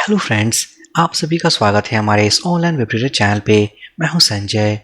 Hello friends, आप सभी का स्वागत है हमारे इस ऑनलाइन वेब ट्यूटर चैनल पे। मैं हूं संजय।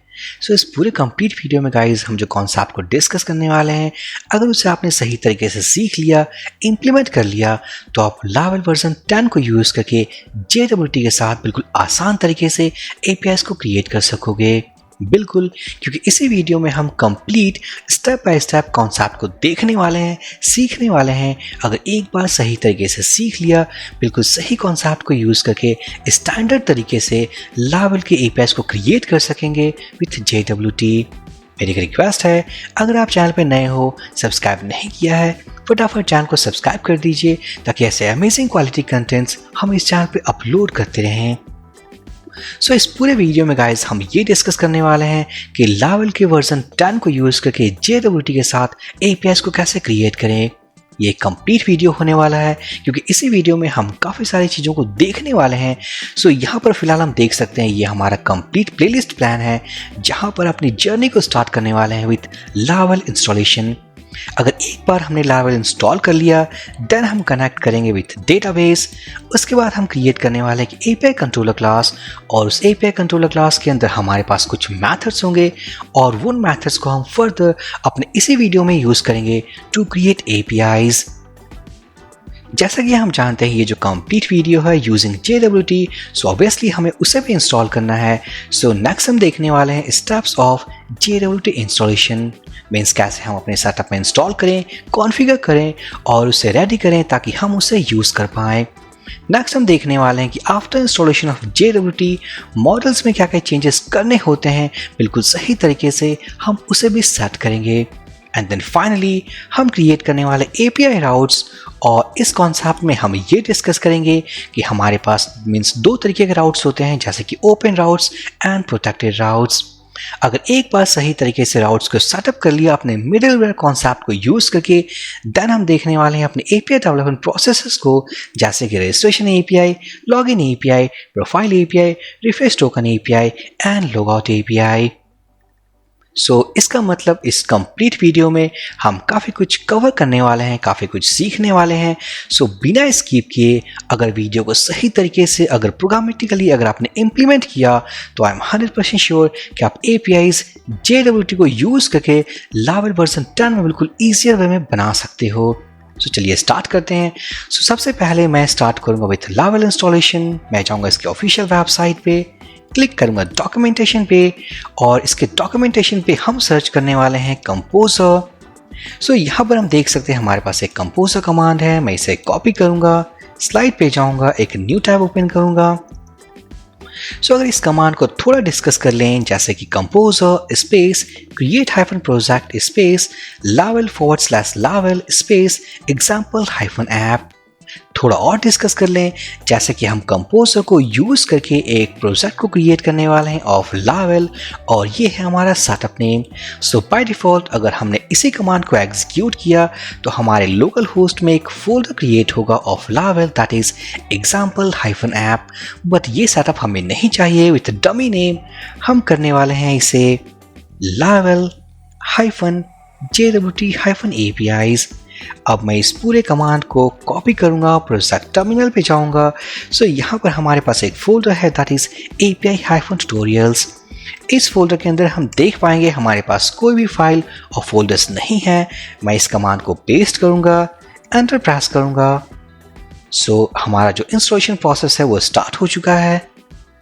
इस पूरे कंप्लीट वीडियो में गाइस हम जो कॉन्सेप्ट को डिस्कस करने वाले हैं, अगर उसे आपने सही तरीके से सीख लिया, इम्प्लीमेंट कर लिया, तो आप लावेल वर्जन 10 को यूज़ करके JWT के साथ बिल्कुल आसान तरीके से APIs को क्रिएट कर सकोगे। बिल्कुल, क्योंकि इसी वीडियो में हम complete step by step concept को देखने वाले हैं, सीखने वाले हैं। अगर एक बार सही तरीके से सीख लिया, बिल्कुल सही कॉन्सेप्ट को यूज़ करके स्टैंडर्ड तरीके से लावेल के APIs को क्रिएट कर सकेंगे विथ JWT। मेरी एक रिक्वेस्ट है, अगर आप चैनल पर नए हो, सब्सक्राइब नहीं किया है, फटाफट चैनल को सब्सक्राइब कर दीजिए ताकि ऐसे अमेजिंग क्वालिटी कंटेंट्स हम इस चैनल पे अपलोड करते रहें। इस पूरे वीडियो में गाइस हम ये डिस्कस करने वाले हैं कि लावेल के वर्जन 10 को यूज़ करके JWT के साथ APIs को कैसे क्रिएट करें। ये कंप्लीट वीडियो होने वाला है क्योंकि इसी वीडियो में हम काफ़ी सारी चीज़ों को देखने वाले हैं। यहाँ पर फिलहाल हम देख सकते हैं ये हमारा कंप्लीट प्लेलिस्ट प्लान है जहाँ पर अपनी जर्नी को स्टार्ट करने वाले हैं विथ लावेल इंस्टॉलेशन। अगर एक बार हमने लावेल इंस्टॉल कर लिया, देन हम कनेक्ट करेंगे विथ डेटाबेस। उसके बाद हम क्रिएट करने वाले हैं कि API कंट्रोलर क्लास, और उस API कंट्रोलर क्लास के अंदर हमारे पास कुछ मेथड्स होंगे और उन मेथड्स को हम फर्दर अपने इसी वीडियो में यूज़ करेंगे टू क्रिएट APIs। जैसा कि हम जानते हैं ये जो कंप्लीट वीडियो है यूजिंग JWT, सो ऑब्वियसली हमें उसे भी इंस्टॉल करना है। नेक्स्ट हम देखने वाले हैं steps of JWT installation. Means कैसे हम अपने सेटअप में इंस्टॉल करें, कॉन्फ़िगर करें और उसे रेडी करें ताकि हम उसे यूज़ कर पाएँ। नेक्स्ट हम देखने वाले हैं कि after installation of JWT models में क्या क्या चेंजेस करने होते हैं, बिल्कुल सही तरीके से हम उसे भी सेट करेंगे। एंड देन फाइनली हम क्रिएट करने वाले API राउट्स, और इस कॉन्सेप्ट में हम ये डिस्कस करेंगे कि हमारे पास मीन्स दो तरीके के राउट्स होते हैं, जैसे कि open routes and protected routes. अगर एक बार सही तरीके से राउट्स को सेटअप कर लिया अपने मिडलवेयर कॉन्सेप्ट को यूज़ करके, देन हम देखने वाले हैं अपने API डेवलपमेंट प्रोसेसेस को, जैसे कि registration API, login API, profile API, refresh token API and logout API। इसका मतलब इस कंप्लीट वीडियो में हम काफ़ी कुछ कवर करने वाले हैं, काफ़ी कुछ सीखने वाले हैं। बिना स्किप किए अगर वीडियो को सही तरीके से अगर प्रोग्रामेटिकली अगर आपने इम्प्लीमेंट किया, तो आई एम 100% श्योर कि आप APIs JWT को यूज़ करके लावेल वर्जन 10 में बिल्कुल ईजियर वे में बना सकते हो। चलिए स्टार्ट करते हैं। सबसे पहले मैं स्टार्ट करूँगा विथ लावेल इंस्टॉलेशन। मैं जाऊँगा इसके ऑफिशियल वेबसाइट पे, क्लिक करूंगा डॉक्यूमेंटेशन पे, और इसके डॉक्यूमेंटेशन पे हम सर्च करने वाले हैं कंपोजर। यहाँ पर हम देख सकते हैं हमारे पास एक कंपोजर कमांड है। मैं इसे कॉपी करूंगा, स्लाइड पे जाऊंगा, एक न्यू टैब ओपन करूंगा। अगर इस कमांड को थोड़ा डिस्कस कर लें, जैसे कि composer space create hyphen project space laravel laravel space example hyphen app. थोड़ा और डिस्कस कर लें, जैसे कि हम कंपोजर को यूज़ करके एक प्रोजेक्ट को क्रिएट करने वाले हैं ऑफ लावेल, और ये है हमारा सेटअप नेम। बाय डिफ़ॉल्ट अगर हमने इसी कमांड को एग्जीक्यूट किया तो हमारे लोकल होस्ट में एक फोल्डर क्रिएट होगा ऑफ लावेल, that is example hyphen app. But ये सेटअप हमें नहीं चाहिए। विथ डमी नेम हम करने वाले हैं इसे लावेल हाइफन JWT हाइफन APIs। अब मैं इस पूरे कमांड को कॉपी करूंगा, प्रोजेक्ट टर्मिनल पे जाऊंगा। यहाँ पर हमारे पास एक फोल्डर है, that is API hyphen tutorials. इस फोल्डर के अंदर हम देख पाएंगे हमारे पास कोई भी फाइल और फोल्डर्स नहीं है। मैं इस कमांड को पेस्ट करूंगा, एंटर प्रेस करूंगा। हमारा जो इंस्टॉलेशन प्रोसेस है वो स्टार्ट हो चुका है।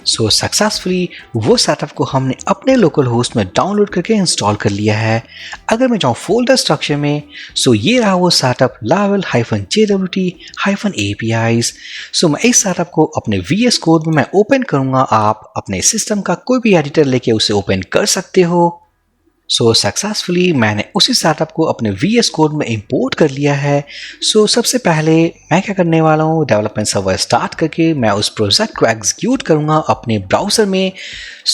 सक्सेसफुली वो सेटअप को हमने अपने लोकल होस्ट में डाउनलोड करके इंस्टॉल कर लिया है। अगर मैं जाऊँ फोल्डर स्ट्रक्चर में, ये रहा वो सेटअप लावेल हाइफन JWT हाइफन APIs। मैं इस सेटअप को अपने VS कोड में मैं ओपन करूँगा। आप अपने सिस्टम का कोई भी एडिटर लेके उसे ओपन कर सकते हो। सक्सेसफुली मैंने उसी सेटअप को अपने VS कोड में इंपोर्ट कर लिया है। सबसे पहले मैं क्या करने वाला हूँ, डेवलपमेंट सर्वर स्टार्ट करके मैं उस प्रोजेक्ट को एग्जीक्यूट करूँगा अपने ब्राउज़र में।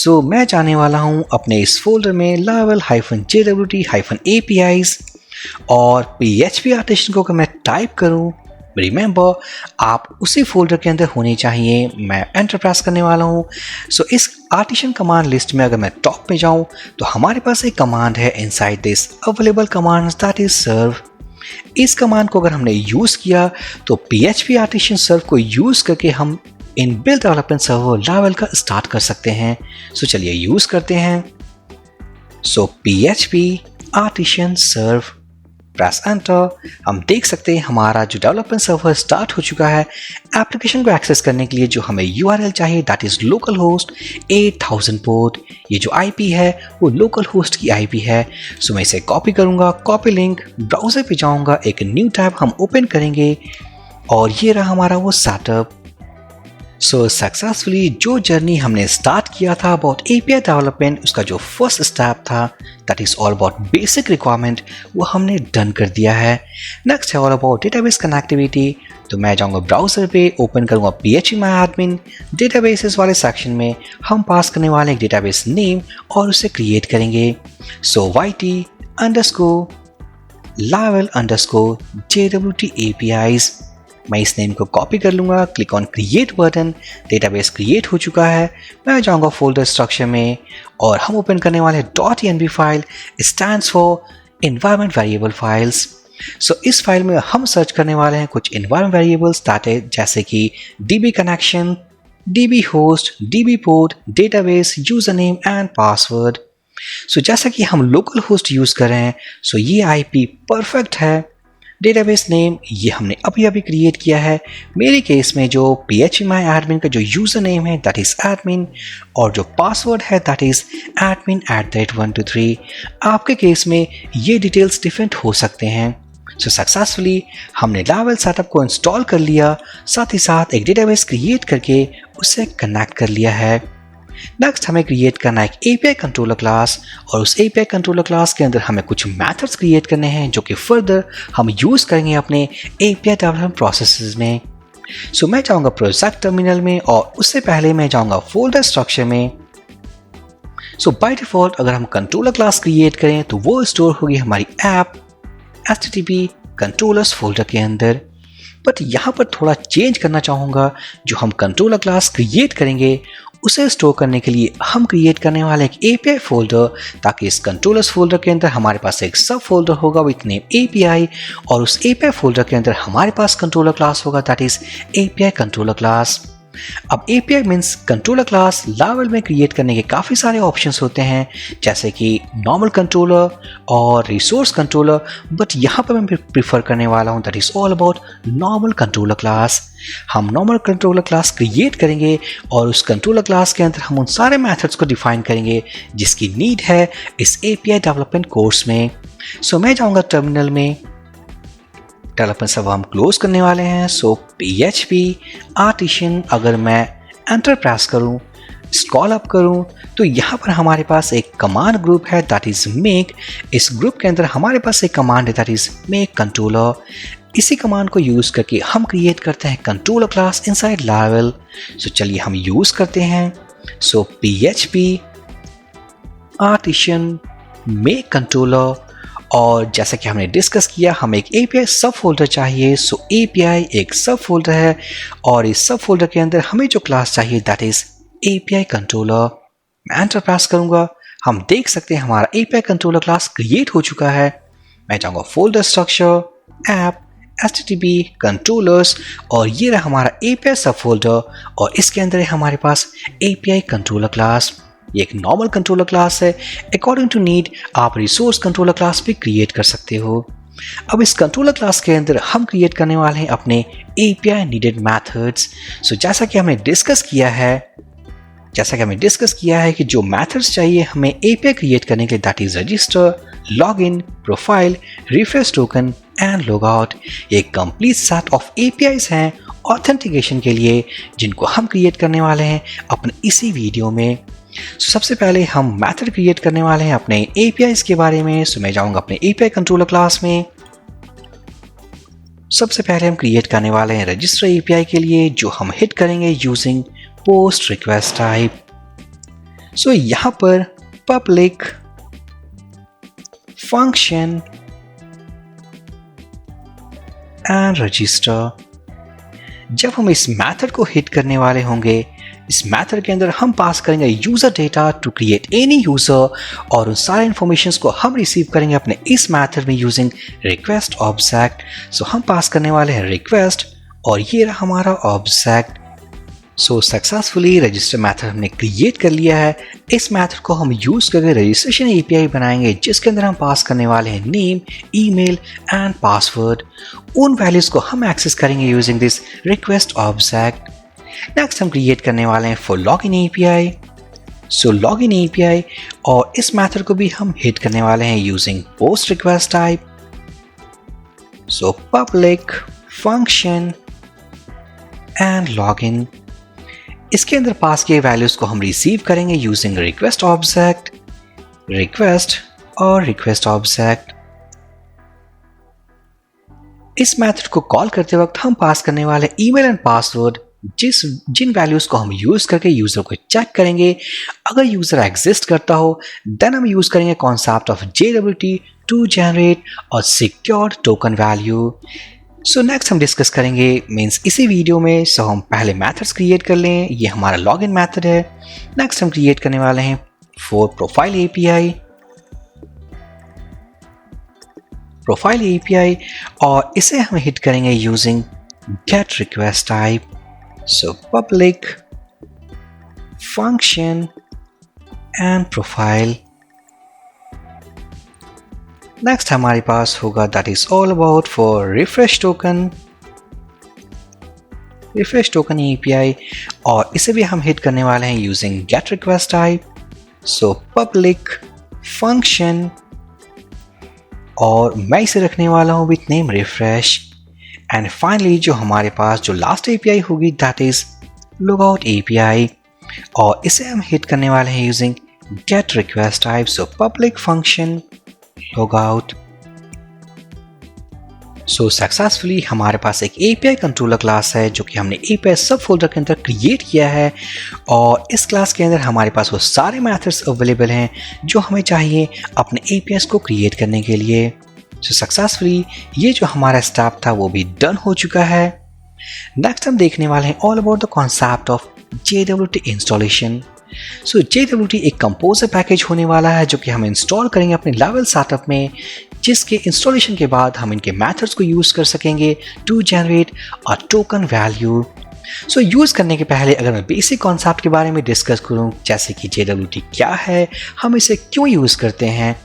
मैं जाने वाला हूँ अपने इस फोल्डर में लावेल हाइफन JWT हाइफन APIs, और PHP आर्टिशन को अगर मैं टाइप करूँ, रिमेंबर आप उसी फोल्डर के अंदर होनी चाहिए। मैं एंटर प्रेस करने वाला हूँ। इस आर्टिशन कमांड लिस्ट में अगर मैं टॉप पे जाऊँ तो हमारे पास एक कमांड है inside this available commands, that is serve. इस कमांड को अगर हमने यूज़ किया तो PHP आर्टिशन सर्व को यूज़ करके हम इन बिल्ड डेवलपमेंट सर्वर लावेल का स्टार्ट कर सकते हैं। सो चलिए यूज करते हैं। सो PHP आर्टिशन सर्व, प्रेस एंटर। हम देख सकते हैं हमारा जो डेवलपमेंट सर्वर स्टार्ट हो चुका है। एप्लीकेशन को एक्सेस करने के लिए जो हमें URL चाहिए that is local host 8000 port. ये जो IP है वो लोकल होस्ट की IP है। सो मैं इसे कॉपी करूंगा, कॉपी लिंक, ब्राउजर पे जाऊंगा, एक न्यू टैब हम ओपन करेंगे और ये रहा हमारा वो सेटअप। सो सक्सेसफुली जो जर्नी हमने स्टार्ट किया था अबाउट API डेवलपमेंट, उसका जो फर्स्ट स्टेप था that is all about basic requirement, वो हमने डन कर दिया है। नेक्स्ट है ऑल अबाउट डेटाबेस कनेक्टिविटी। तो मैं जाऊंगा ब्राउजर पे, ओपन करूंगा phpMyAdmin। डेटाबेसेस वाले सेक्शन में हम पास करने वाले एक डेटाबेस नेम और उसे क्रिएट करेंगे। सो YT_Laravel_JWT APIs। मैं इस नेम को कॉपी कर लूँगा, click on create button. Database create हो चुका है। मैं जाऊँगा फोल्डर स्ट्रक्चर में और हम ओपन करने वाले .env file stands for environment variable files. So इस फाइल में हम सर्च करने वाले हैं कुछ एनवायरनमेंट वेरिएबल्स डाटे जैसे कि DB connection, DB host, DB port, database, user name and password. So जैसा कि हम लोकल होस्ट यूज़ कर रहे हैं, सो ये IP परफेक्ट है। डेटाबेस नेम ये हमने अभी अभी क्रिएट किया है। मेरे केस में जो phpMyAdmin का जो यूज़र नेम है दैट इज़ admin और जो पासवर्ड है दैट इज़ admin@123। आपके केस में ये डिटेल्स डिफरेंट हो सकते हैं। सो सक्सेसफुली हमने लावेल सेटअप को इंस्टॉल कर लिया, साथ ही साथ एक डेटाबेस क्रिएट करके उसे कनेक्ट कर लिया है। नेक्स्ट हमें क्रिएट करना है एक API कंट्रोलर क्लास और उस API कंट्रोलर क्लास के अंदर हमें कुछ मेथड्स क्रिएट करने हैं जो कि फर्दर हम यूज़ करेंगे अपने API डेवलपमेंट प्रोसेसेस में। सो मैं जाऊंगा प्रोजेक्ट टर्मिनल में और उससे पहले मैं जाऊंगा फोल्डर स्ट्रक्चर में। सो बाय डिफॉल्ट अगर हम कंट्रोलर क्लास क्रिएट करें तो वो स्टोर होगी हमारी ऐप HTTP कंट्रोलर्स फोल्डर के अंदर। बट यहाँ पर थोड़ा चेंज करना चाहूँगा। जो हम कंट्रोलर क्लास क्रिएट करेंगे उसे स्टोर करने के लिए हम क्रिएट करने वाले एक API फोल्डर, ताकि इस कंट्रोलर्स फोल्डर के अंदर हमारे पास एक सब फोल्डर होगा विथ नेम API और उस API फोल्डर के अंदर हमारे पास कंट्रोलर क्लास होगा that is API controller class. अब API मीन्स कंट्रोलर क्लास। लावेल में क्रिएट करने के काफ़ी सारे ऑप्शंस होते हैं जैसे कि नॉर्मल कंट्रोलर और रिसोर्स कंट्रोलर, बट यहाँ पर मैं प्रीफर करने वाला हूँ that is all about normal controller class. हम नॉर्मल कंट्रोलर क्लास क्रिएट करेंगे और उस कंट्रोलर क्लास के अंदर हम उन सारे मेथड्स को डिफाइन करेंगे जिसकी नीड है इस API डेवलपमेंट कोर्स में। सो मैं जाऊँगा टर्मिनल में, डेवलपमेंट सर्वर हम क्लोज करने वाले हैं। सो PHP आर्टिशन, अगर मैं एंटर प्रेस करूं, स्क्रॉल अप करूं तो यहाँ पर हमारे पास एक कमांड ग्रुप है दैट इज मेक। इस ग्रुप के अंदर हमारे पास एक कमांड है दैट इज मेक कंट्रोलर। इसी कमांड को यूज करके हम क्रिएट करते हैं कंट्रोलर क्लास इनसाइड लावेल। सो चलिए हम यूज करते हैं। सो PHP आर्टिशन मेक कंट्रोलर और जैसा कि हमने डिस्कस किया हमें एक API सब फोल्डर चाहिए। सो API एक सब फोल्डर है और इस सब फोल्डर के अंदर हमें जो क्लास चाहिए दैट इज API कंट्रोलर। मैं एंटर प्रेस करूंगा, हम देख सकते हैं हमारा API कंट्रोलर क्लास क्रिएट हो चुका है। मैं जाऊंगा folder structure, app, HTTP controllers और ये रहा हमारा API सब फोल्डर और इसके अंदर है हमारे पास API कंट्रोलर क्लास। ये एक नॉर्मल कंट्रोलर क्लास है। अकॉर्डिंग टू नीड आप रिसोर्स कंट्रोलर क्लास भी क्रिएट कर सकते हो। अब इस कंट्रोलर क्लास के अंदर हम क्रिएट करने वाले हैं अपने API नीडेड मेथड्स। सो जैसा कि हमने डिस्कस किया है कि जो मेथड्स चाहिए हमें API क्रिएट करने के लिए that is register, login, profile, refresh token and logout. ये कंप्लीट सेट ऑफ APIs हैं ऑथेंटिकेशन के लिए जिनको हम क्रिएट करने वाले हैं अपने इसी वीडियो में। सबसे पहले हम मेथड क्रिएट करने वाले हैं अपने APIs के बारे में। सो मैं जाऊंगा अपने API कंट्रोलर क्लास में। सबसे पहले हम क्रिएट करने वाले हैं रजिस्टर API के लिए जो हम हिट करेंगे यूजिंग पोस्ट रिक्वेस्ट टाइप। सो यहां पर पब्लिक फंक्शन एंड रजिस्टर। जब हम इस मेथड को हिट करने वाले होंगे, इस मेथड के अंदर हम पास करेंगे user data to create any user और उन सारे इंफॉर्मेशंस को हम रिसीव करेंगे अपने इस मेथड में यूजिंग रिक्वेस्ट ऑब्जेक्ट। सो हम पास करने वाले हैं रिक्वेस्ट और ये रहा हमारा ऑब्जेक्ट। सो सक्सेसफुली रजिस्टर मेथड हमने क्रिएट कर लिया है। इस मेथड को हम यूज करके रजिस्ट्रेशन एपीआई बनाएंगे जिसके अंदर हम पास करने वाले हैं नेम, ईमेल एंड पासवर्ड। उन वैल्यूज को हम एक्सेस करेंगे using this request object. Next हम क्रिएट करने वाले हैं for login API. So login API और इस मेथड को भी हम हिट करने वाले हैं using post request type. So public function and login, इसके अंदर पास किए वैल्यूज को हम रिसीव करेंगे यूजिंग रिक्वेस्ट ऑब्जेक्ट, रिक्वेस्ट और रिक्वेस्ट ऑब्जेक्ट। इस मेथड को कॉल करते वक्त हम पास करने वाले ईमेल एंड पासवर्ड जिन वैल्यूज को हम यूज करके यूजर को चेक करेंगे। अगर यूजर एग्जिस्ट करता हो देन हम यूज करेंगे concept of JWT to generate और secured token value. So next हम डिस्कस करेंगे मीन्स इसी वीडियो में। सो हम पहले मेथड्स क्रिएट कर लें। ये हमारा लॉगिन मेथड है। नेक्स्ट हम क्रिएट करने वाले हैं फॉर प्रोफाइल एपीआई, और इसे हम हिट करेंगे using gate request type. So public function and profile. Next हमारे पास होगा that is all about for refresh token API, और इसे भी हम हिट करने वाले हैं using gate request type. So public function, और मैं इसे रखने वाला हूँ with name refresh. And finally जो हमारे पास जो लास्ट एपीआई होगी दैट इज लॉगआउट एपीआई, और इसे हम हिट करने वाले हैं using gate request type. So public function logout. सो सक्सेसफुली हमारे पास एक API कंट्रोलर क्लास है जो कि हमने API सब फोल्डर के अंदर क्रिएट किया है, और इस क्लास के अंदर हमारे पास वो सारे मेथड्स अवेलेबल हैं जो हमें चाहिए अपने APIs को क्रिएट करने के लिए। सो सक्सेसफुली ये जो हमारा स्टेप था वो भी डन हो चुका है। नेक्स्ट हम देखने वाले हैं all about the concept of JWT installation. So JWT एक कंपोजर पैकेज होने वाला है जो कि हम इंस्टॉल करेंगे अपने लेवल सेटअप में, जिसके इंस्टॉलेशन के बाद हम इनके मेथड्स को यूज कर सकेंगे to generate a token value. So use करने के पहले अगर मैं बेसिक कॉन्सेप्ट के बारे में डिस्कस करूं जैसे कि JWT क्या है, हम इसे क्यों यूज करते हैं।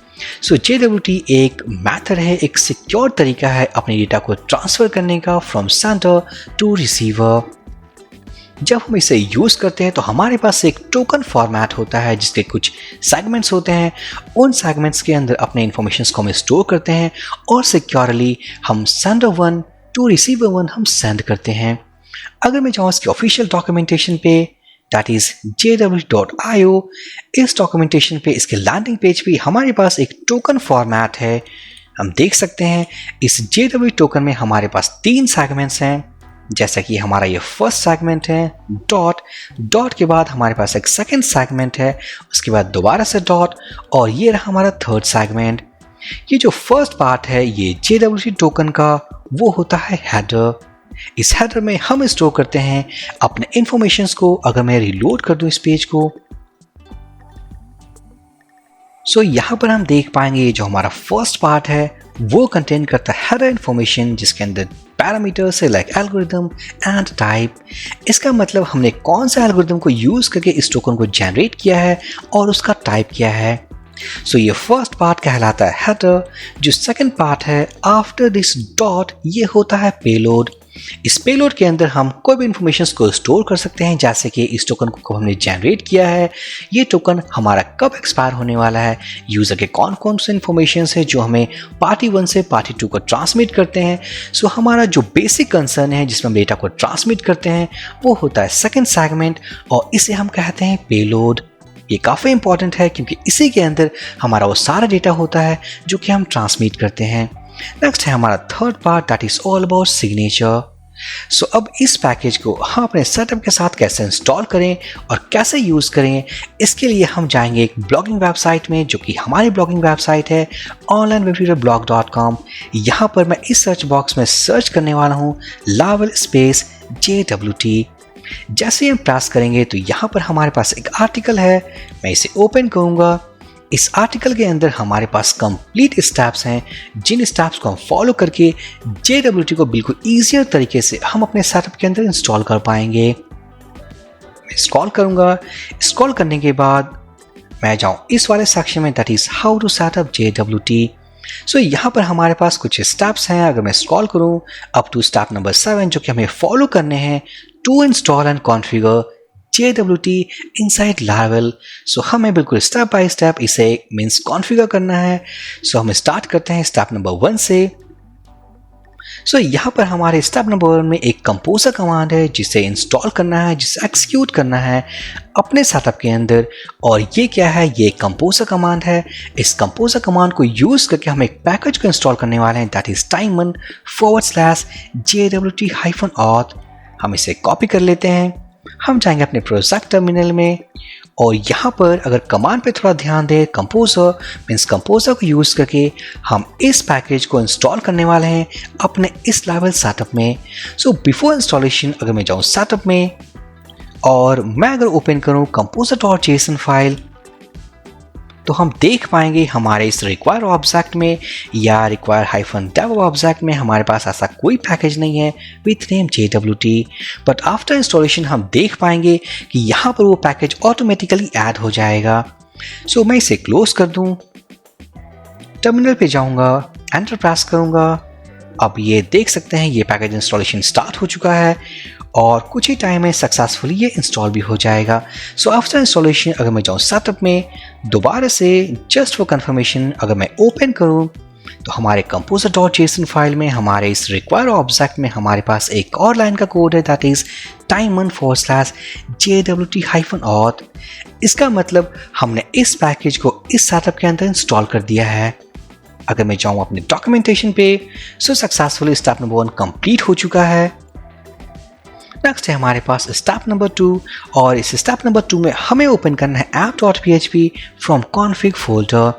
सो JWT एक मेथड है, एक सिक्योर तरीका है अपने डेटा को ट्रांसफर करने का फ्रॉम सेंडर टू रिसीवर। जब हम इसे यूज करते हैं तो हमारे पास एक टोकन फॉर्मेट होता है जिसके कुछ सेगमेंट्स होते हैं। उन सेगमेंट्स के अंदर अपने इंफॉर्मेशन को हम स्टोर करते हैं और सिक्योरली हम सेंडर 1 टू रिसीवर 1 हम सेंड करते हैं। अगर मैं जाऊँ इसके ऑफिशियल डॉक्यूमेंटेशन पे दैट इज jwt.io, इस डॉक्यूमेंटेशन पे इसके लैंडिंग पेज पे हमारे पास एक टोकन फॉर्मेट है। हम देख सकते हैं इस JWT टोकन में हमारे पास 3 सेगमेंट्स हैं, जैसा कि हमारा ये फर्स्ट सेगमेंट है डॉट के बाद हमारे पास एक सेकंड सेगमेंट है, उसके बाद दोबारा से डॉट, और ये रहा हमारा थर्ड सेगमेंट। ये जो फर्स्ट पार्ट है ये JWT टोकन का वो होता है हेडर। इस हेडर में हम स्टोर करते हैं अपने इंफॉर्मेशंस को। अगर मैं रिलोड कर दूं इस पेज को सो यहाँ पर हम देख पाएंगे ये जो हमारा फर्स्ट पार्ट है वो कंटेन करता है हेडर इंफॉर्मेशन जिसके अंदर पैरामीटर्स है लाइक एल्गोरिथम एंड टाइप। इसका मतलब हमने कौन सा एल्गोरिथम को यूज करके इस टोकन को जनरेट किया है और उसका टाइप किया है। सो ये फर्स्ट पार्ट कहलाता है हेडर। जो सेकंड पार्ट है आफ्टर दिस डॉट ये होता है पेलोड। इस पेलोड के अंदर हम कोई भी इंफॉर्मेशन को स्टोर कर सकते हैं, जैसे कि इस टोकन को हमने जनरेट किया है, ये टोकन हमारा कब एक्सपायर होने वाला है, यूजर के कौन कौन से इंफॉर्मेशन है जो हमें पार्टी 1 से पार्टी 2 को ट्रांसमिट करते हैं। सो हमारा जो बेसिक कंसर्न है जिसमें हम डेटा को ट्रांसमिट करते हैं वो होता है सेकेंड सेगमेंट, और इसे हम कहते हैं पेलोड। ये काफ़ी इंपॉर्टेंट है क्योंकि इसी के अंदर हमारा वो सारा डेटा होता है जो कि हम ट्रांसमिट करते हैं। नेक्स्ट है हमारा third part that is all about signature. So अब इस पैकेज को हम अपने सेटअप के साथ कैसे इंस्टॉल करें और कैसे यूज़ करें, इसके लिए हम जाएंगे एक ब्लॉगिंग वेबसाइट में जो कि हमारी ब्लॉगिंग वेबसाइट है onlinewebtutorblog.com। यहाँ पर मैं इस सर्च बॉक्स में सर्च करने वाला हूँ लावल स्पेस JWT। जैसे ही हम प्रेस करेंगे तो यहाँ पर हमारे पास एक आर्टिकल है, मैं इसे ओपन करूँगा। इस आर्टिकल के अंदर हमारे पास कंप्लीट स्टेप्स हैं जिन स्टेप्स को हम फॉलो करके JWT को बिल्कुल ईजियर तरीके से हम अपने सेटअप के अंदर इंस्टॉल कर पाएंगे। स्क्रॉल करूँगा। स्क्रॉल करने के बाद मैं जाऊँ इस वाले सेक्शन में, that is how to setup JWT। So यहाँ पर हमारे पास कुछ स्टेप्स हैं। अगर मैं स्क्रॉल करूँ अप टू स्टेप नंबर 7 जो कि हमें फॉलो करने हैं to install and configure JWT inside Laravel। So हमें बिल्कुल स्टेप बाय स्टेप इसे मीन्स कॉन्फ़िगर करना है। सो हम स्टार्ट करते हैं स्टेप नंबर 1 से। सो यहाँ पर हमारे स्टेप नंबर 1 में एक कंपोजर कमांड है जिसे इंस्टॉल करना है, जिसे एक्सिक्यूट करना है अपने सेटअप के अंदर। और ये क्या है, ये कंपोजर कमांड है। इस कंपोजर कमांड को यूज़ करके हम एक पैकेज को इंस्टॉल करने वाले हैं, दैट इज़ daemon/JWT-auth। हम इसे कॉपी कर लेते हैं। हम जाएंगे अपने प्रोजेक्ट टर्मिनल में और यहाँ पर अगर कमांड पे थोड़ा ध्यान दें, कंपोजर मीन्स कंपोजर को यूज़ करके हम इस पैकेज को इंस्टॉल करने वाले हैं अपने इस Laravel सेटअप में। सो बिफोर इंस्टॉलेशन अगर मैं जाऊँ सेटअप में और मैं अगर ओपन करूँ composer.json फाइल, तो हम देख पाएंगे हमारे इस रिक्वायर ऑब्जेक्ट में या require-dev ऑब्जेक्ट में हमारे पास ऐसा कोई पैकेज नहीं है with name JWT। But after installation हम देख पाएंगे कि यहाँ पर वो पैकेज ऑटोमेटिकली ऐड हो जाएगा। सो मैं इसे क्लोज कर दूँ, टर्मिनल पे जाऊँगा, एंटर प्रेस करूँगा। अब ये देख सकते हैं ये पैकेज इंस्टॉलेशन स्टार्ट हो चुका है और कुछ ही टाइम में सक्सेसफुली ये इंस्टॉल भी हो जाएगा। सो आफ्टर इंस्टॉलेशन अगर मैं जाऊँ सेटअप में दोबारा से जस्ट फॉर कंफर्मेशन अगर मैं ओपन करूँ तो हमारे composer.json फाइल में हमारे इस रिक्वायर ऑब्जेक्ट में हमारे पास एक और लाइन का कोड है, दैट इज़ daemon/JWT-auth। इसका मतलब हमने इस पैकेज को इस सेटअप के अंदर इंस्टॉल कर दिया है। अगर मैं जाऊँ अपने डॉक्यूमेंटेशन पे, सो सक्सेसफुली स्टेप नंबर 1 कंप्लीट हो चुका है। नेक्स्ट है हमारे पास स्टेप नंबर 2 और इस स्टेप नंबर 2 में हमें ओपन करना है app.php फ्रॉम config फोल्डर।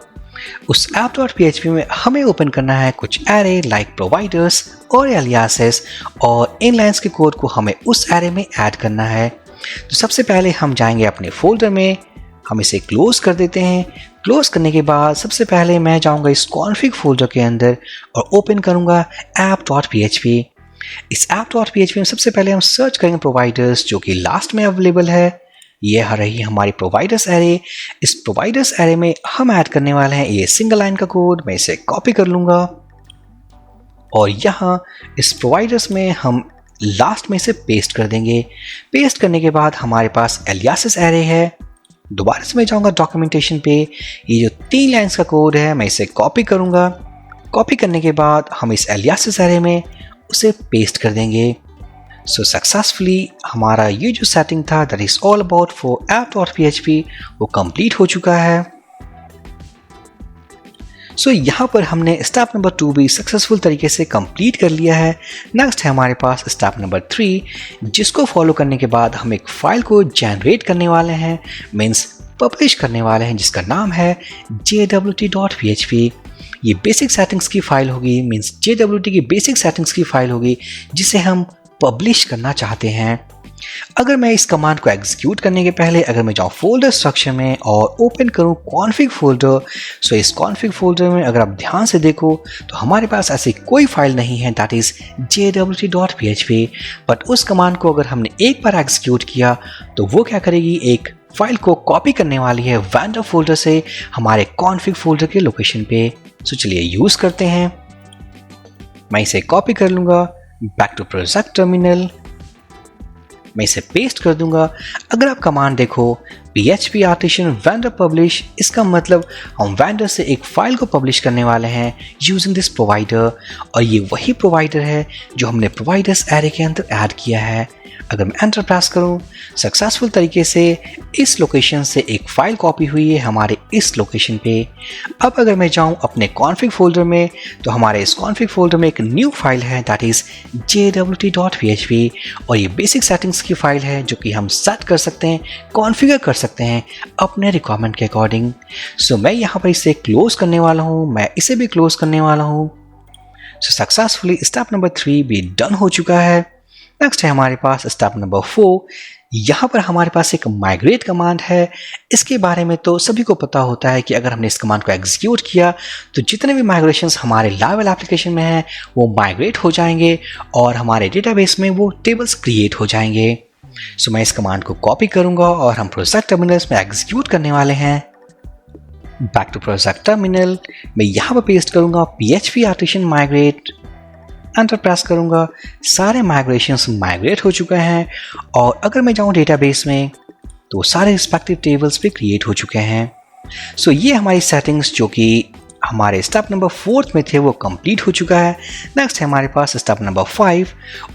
उस app.php में हमें ओपन करना है कुछ एरे लाइक प्रोवाइडर्स और एलियासेस और इन लाइन्स के कोड को हमें उस एरे में ऐड करना है। तो सबसे पहले हम जाएंगे अपने फोल्डर में, हम इसे क्लोज कर देते हैं। क्लोज करने के बाद सबसे पहले मैं जाऊंगा इस config फोल्डर के अंदर और ओपन करूंगा app.php। इस app.php में सबसे पहले हम सर्च करेंगे प्रोवाइडर्स जो कि लास्ट में अवेलेबल है। ये रही हमारी प्रोवाइडर्स एरे। इस प्रोवाइडर्स एरे में हम ऐड करने वाले हैं ये सिंगल लाइन का कोड। मैं इसे कॉपी कर लूँगा और यहाँ इस प्रोवाइडर्स में हम लास्ट में से पेस्ट कर देंगे। पेस्ट करने के बाद हमारे पास एलियासेस एरे है। दोबारा से मैं जाऊँगा डॉक्यूमेंटेशन पे, ये जो 3 लाइन्स का कोड है मैं इसे कॉपी करूँगा। कॉपी करने के बाद हम इस एलियासेस एरे में उसे पेस्ट कर देंगे। सो सक्सेसफुली हमारा ये जो सेटिंग था that is all about for app.php वो कंप्लीट हो चुका है। सो यहाँ पर हमने स्टेप नंबर 2 भी सक्सेसफुल तरीके से कंप्लीट कर लिया है। नेक्स्ट है हमारे पास स्टेप नंबर 3 जिसको फॉलो करने के बाद हम एक फाइल को जनरेट करने वाले हैं, मीन्स पब्लिश करने वाले हैं, जिसका नाम है jwt.php। ये बेसिक सेटिंग्स की फाइल होगी, मीन्स JWT की बेसिक सेटिंग्स की फाइल होगी जिसे हम पब्लिश करना चाहते हैं। अगर मैं इस कमांड को एग्जीक्यूट करने के पहले अगर मैं जाऊँ फोल्डर स्ट्रक्चर में और ओपन करूँ config फोल्डर, सो इस config फोल्डर में अगर आप ध्यान से देखो तो हमारे पास ऐसी कोई फाइल नहीं है दैट इज़ jwt.php। बट उस कमांड को अगर हमने एक बार एग्जीक्यूट किया तो वो क्या करेगी, एक फाइल को कॉपी करने वाली है वेंडर फोल्डर से हमारे config फोल्डर के लोकेशन पे। सो चलिए यूज़ करते हैं। मैं इसे कॉपी कर लूँगा, बैक टू प्रोजेक्ट टर्मिनल, मैं इसे पेस्ट कर दूंगा। अगर आप कमांड देखो php artisan vendor publish, इसका मतलब हम वेंडर से एक फाइल को पब्लिश करने वाले हैं यूजिंग दिस प्रोवाइडर। और ये वही प्रोवाइडर है जो हमने प्रोवाइडर्स एरे के अंदर ऐड किया है। अगर मैं एंटर प्रेस करूं, सक्सेसफुल तरीके से इस लोकेशन से एक फाइल कॉपी हुई है हमारे इस लोकेशन पे। अब अगर मैं जाऊं अपने config फोल्डर में तो हमारे इस config फोल्डर में एक न्यू फाइल है दैट इज़ jwt.php और ये बेसिक सेटिंग्स की फाइल है जो कि हम सेट कर सकते हैं, कॉन्फ़िगर कर सकते हैं अपने रिक्वायरमेंट के अकॉर्डिंग। सो मैं यहाँ पर इसे क्लोज करने वाला हूँ, मैं इसे भी क्लोज करने वाला हूँ। सो सक्सेसफुली स्टेप नंबर 3 भी डन हो चुका है। नेक्स्ट है हमारे पास स्टेप नंबर 4। यहाँ पर हमारे पास एक माइग्रेट कमांड है। इसके बारे में तो सभी को पता होता है कि अगर हमने इस कमांड को एग्जीक्यूट किया तो जितने भी माइग्रेशंस हमारे Laravel एप्लीकेशन में हैं वो माइग्रेट हो जाएंगे और हमारे डेटाबेस में वो टेबल्स क्रिएट हो जाएंगे। सो मैं इस कमांड को कॉपी करूंगा और हम प्रोजेक्ट टर्मिनल्स में एग्जीक्यूट करने वाले हैं। बैक टू प्रोजेक्ट टर्मिनल, मैं यहाँ पर पेस्ट करूंगा php artisan migrate, enter press करूंगा। सारे माइग्रेशंस माइग्रेट हो चुके हैं और अगर मैं जाऊँ डेटाबेस में तो सारे रिस्पेक्टिव टेबल्स पे क्रिएट हो चुके हैं। सो ये हमारी सेटिंग्स जो कि हमारे स्टेप नंबर 4 में थे वो कंप्लीट हो चुका है। नेक्स्ट है हमारे पास स्टेप नंबर 5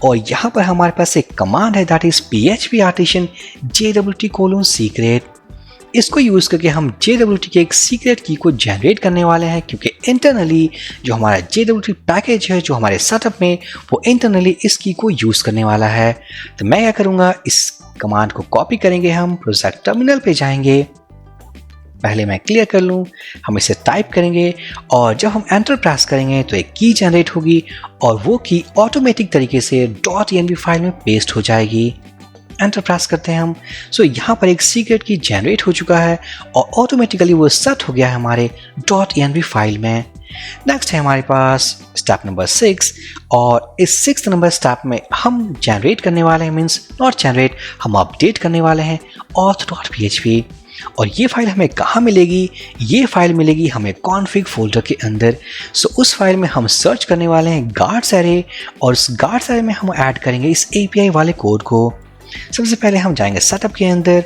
और यहाँ पर हमारे पास एक कमांड है that is php artisan jwt:secret। इसको यूज़ करके हम JWT के एक सीक्रेट की को जनरेट करने वाले हैं, क्योंकि इंटरनली जो हमारा JWT पैकेज है जो हमारे सेटअप में, वो इंटरनली इस की को यूज़ करने वाला है। तो मैं क्या करूँगा, इस कमांड को कॉपी करेंगे, हम प्रोजेक्ट टर्मिनल पे जाएंगे। पहले मैं क्लियर कर लूँ, हम इसे टाइप करेंगे और जब हम एंटर प्रेस करेंगे तो एक की जनरेट होगी और वो की ऑटोमेटिक तरीके से .env फाइल में पेस्ट हो जाएगी। एंटर प्रेस करते हैं हम। सो यहाँ पर एक सीक्रेट की जनरेट हो चुका है और ऑटोमेटिकली वो सेट हो गया है हमारे .env फाइल में। नेक्स्ट है हमारे पास स्टेप नंबर 6 और इस 6th नंबर स्टेप में हम जनरेट करने वाले हैं, मीन्स नॉट जनरेट, हम अपडेट करने वाले हैं auth.php। और ये फाइल हमें कहाँ मिलेगी, ये फाइल मिलेगी हमें कॉन्फ़िग फोल्डर के अंदर। सो उस फाइल में हम सर्च करने वाले हैं गार्ड्स एरे और उस गार्ड्स एरे में हम ऐड करेंगे इस API वाले कोड को। सबसे पहले हम जाएंगे सेटअप के अंदर,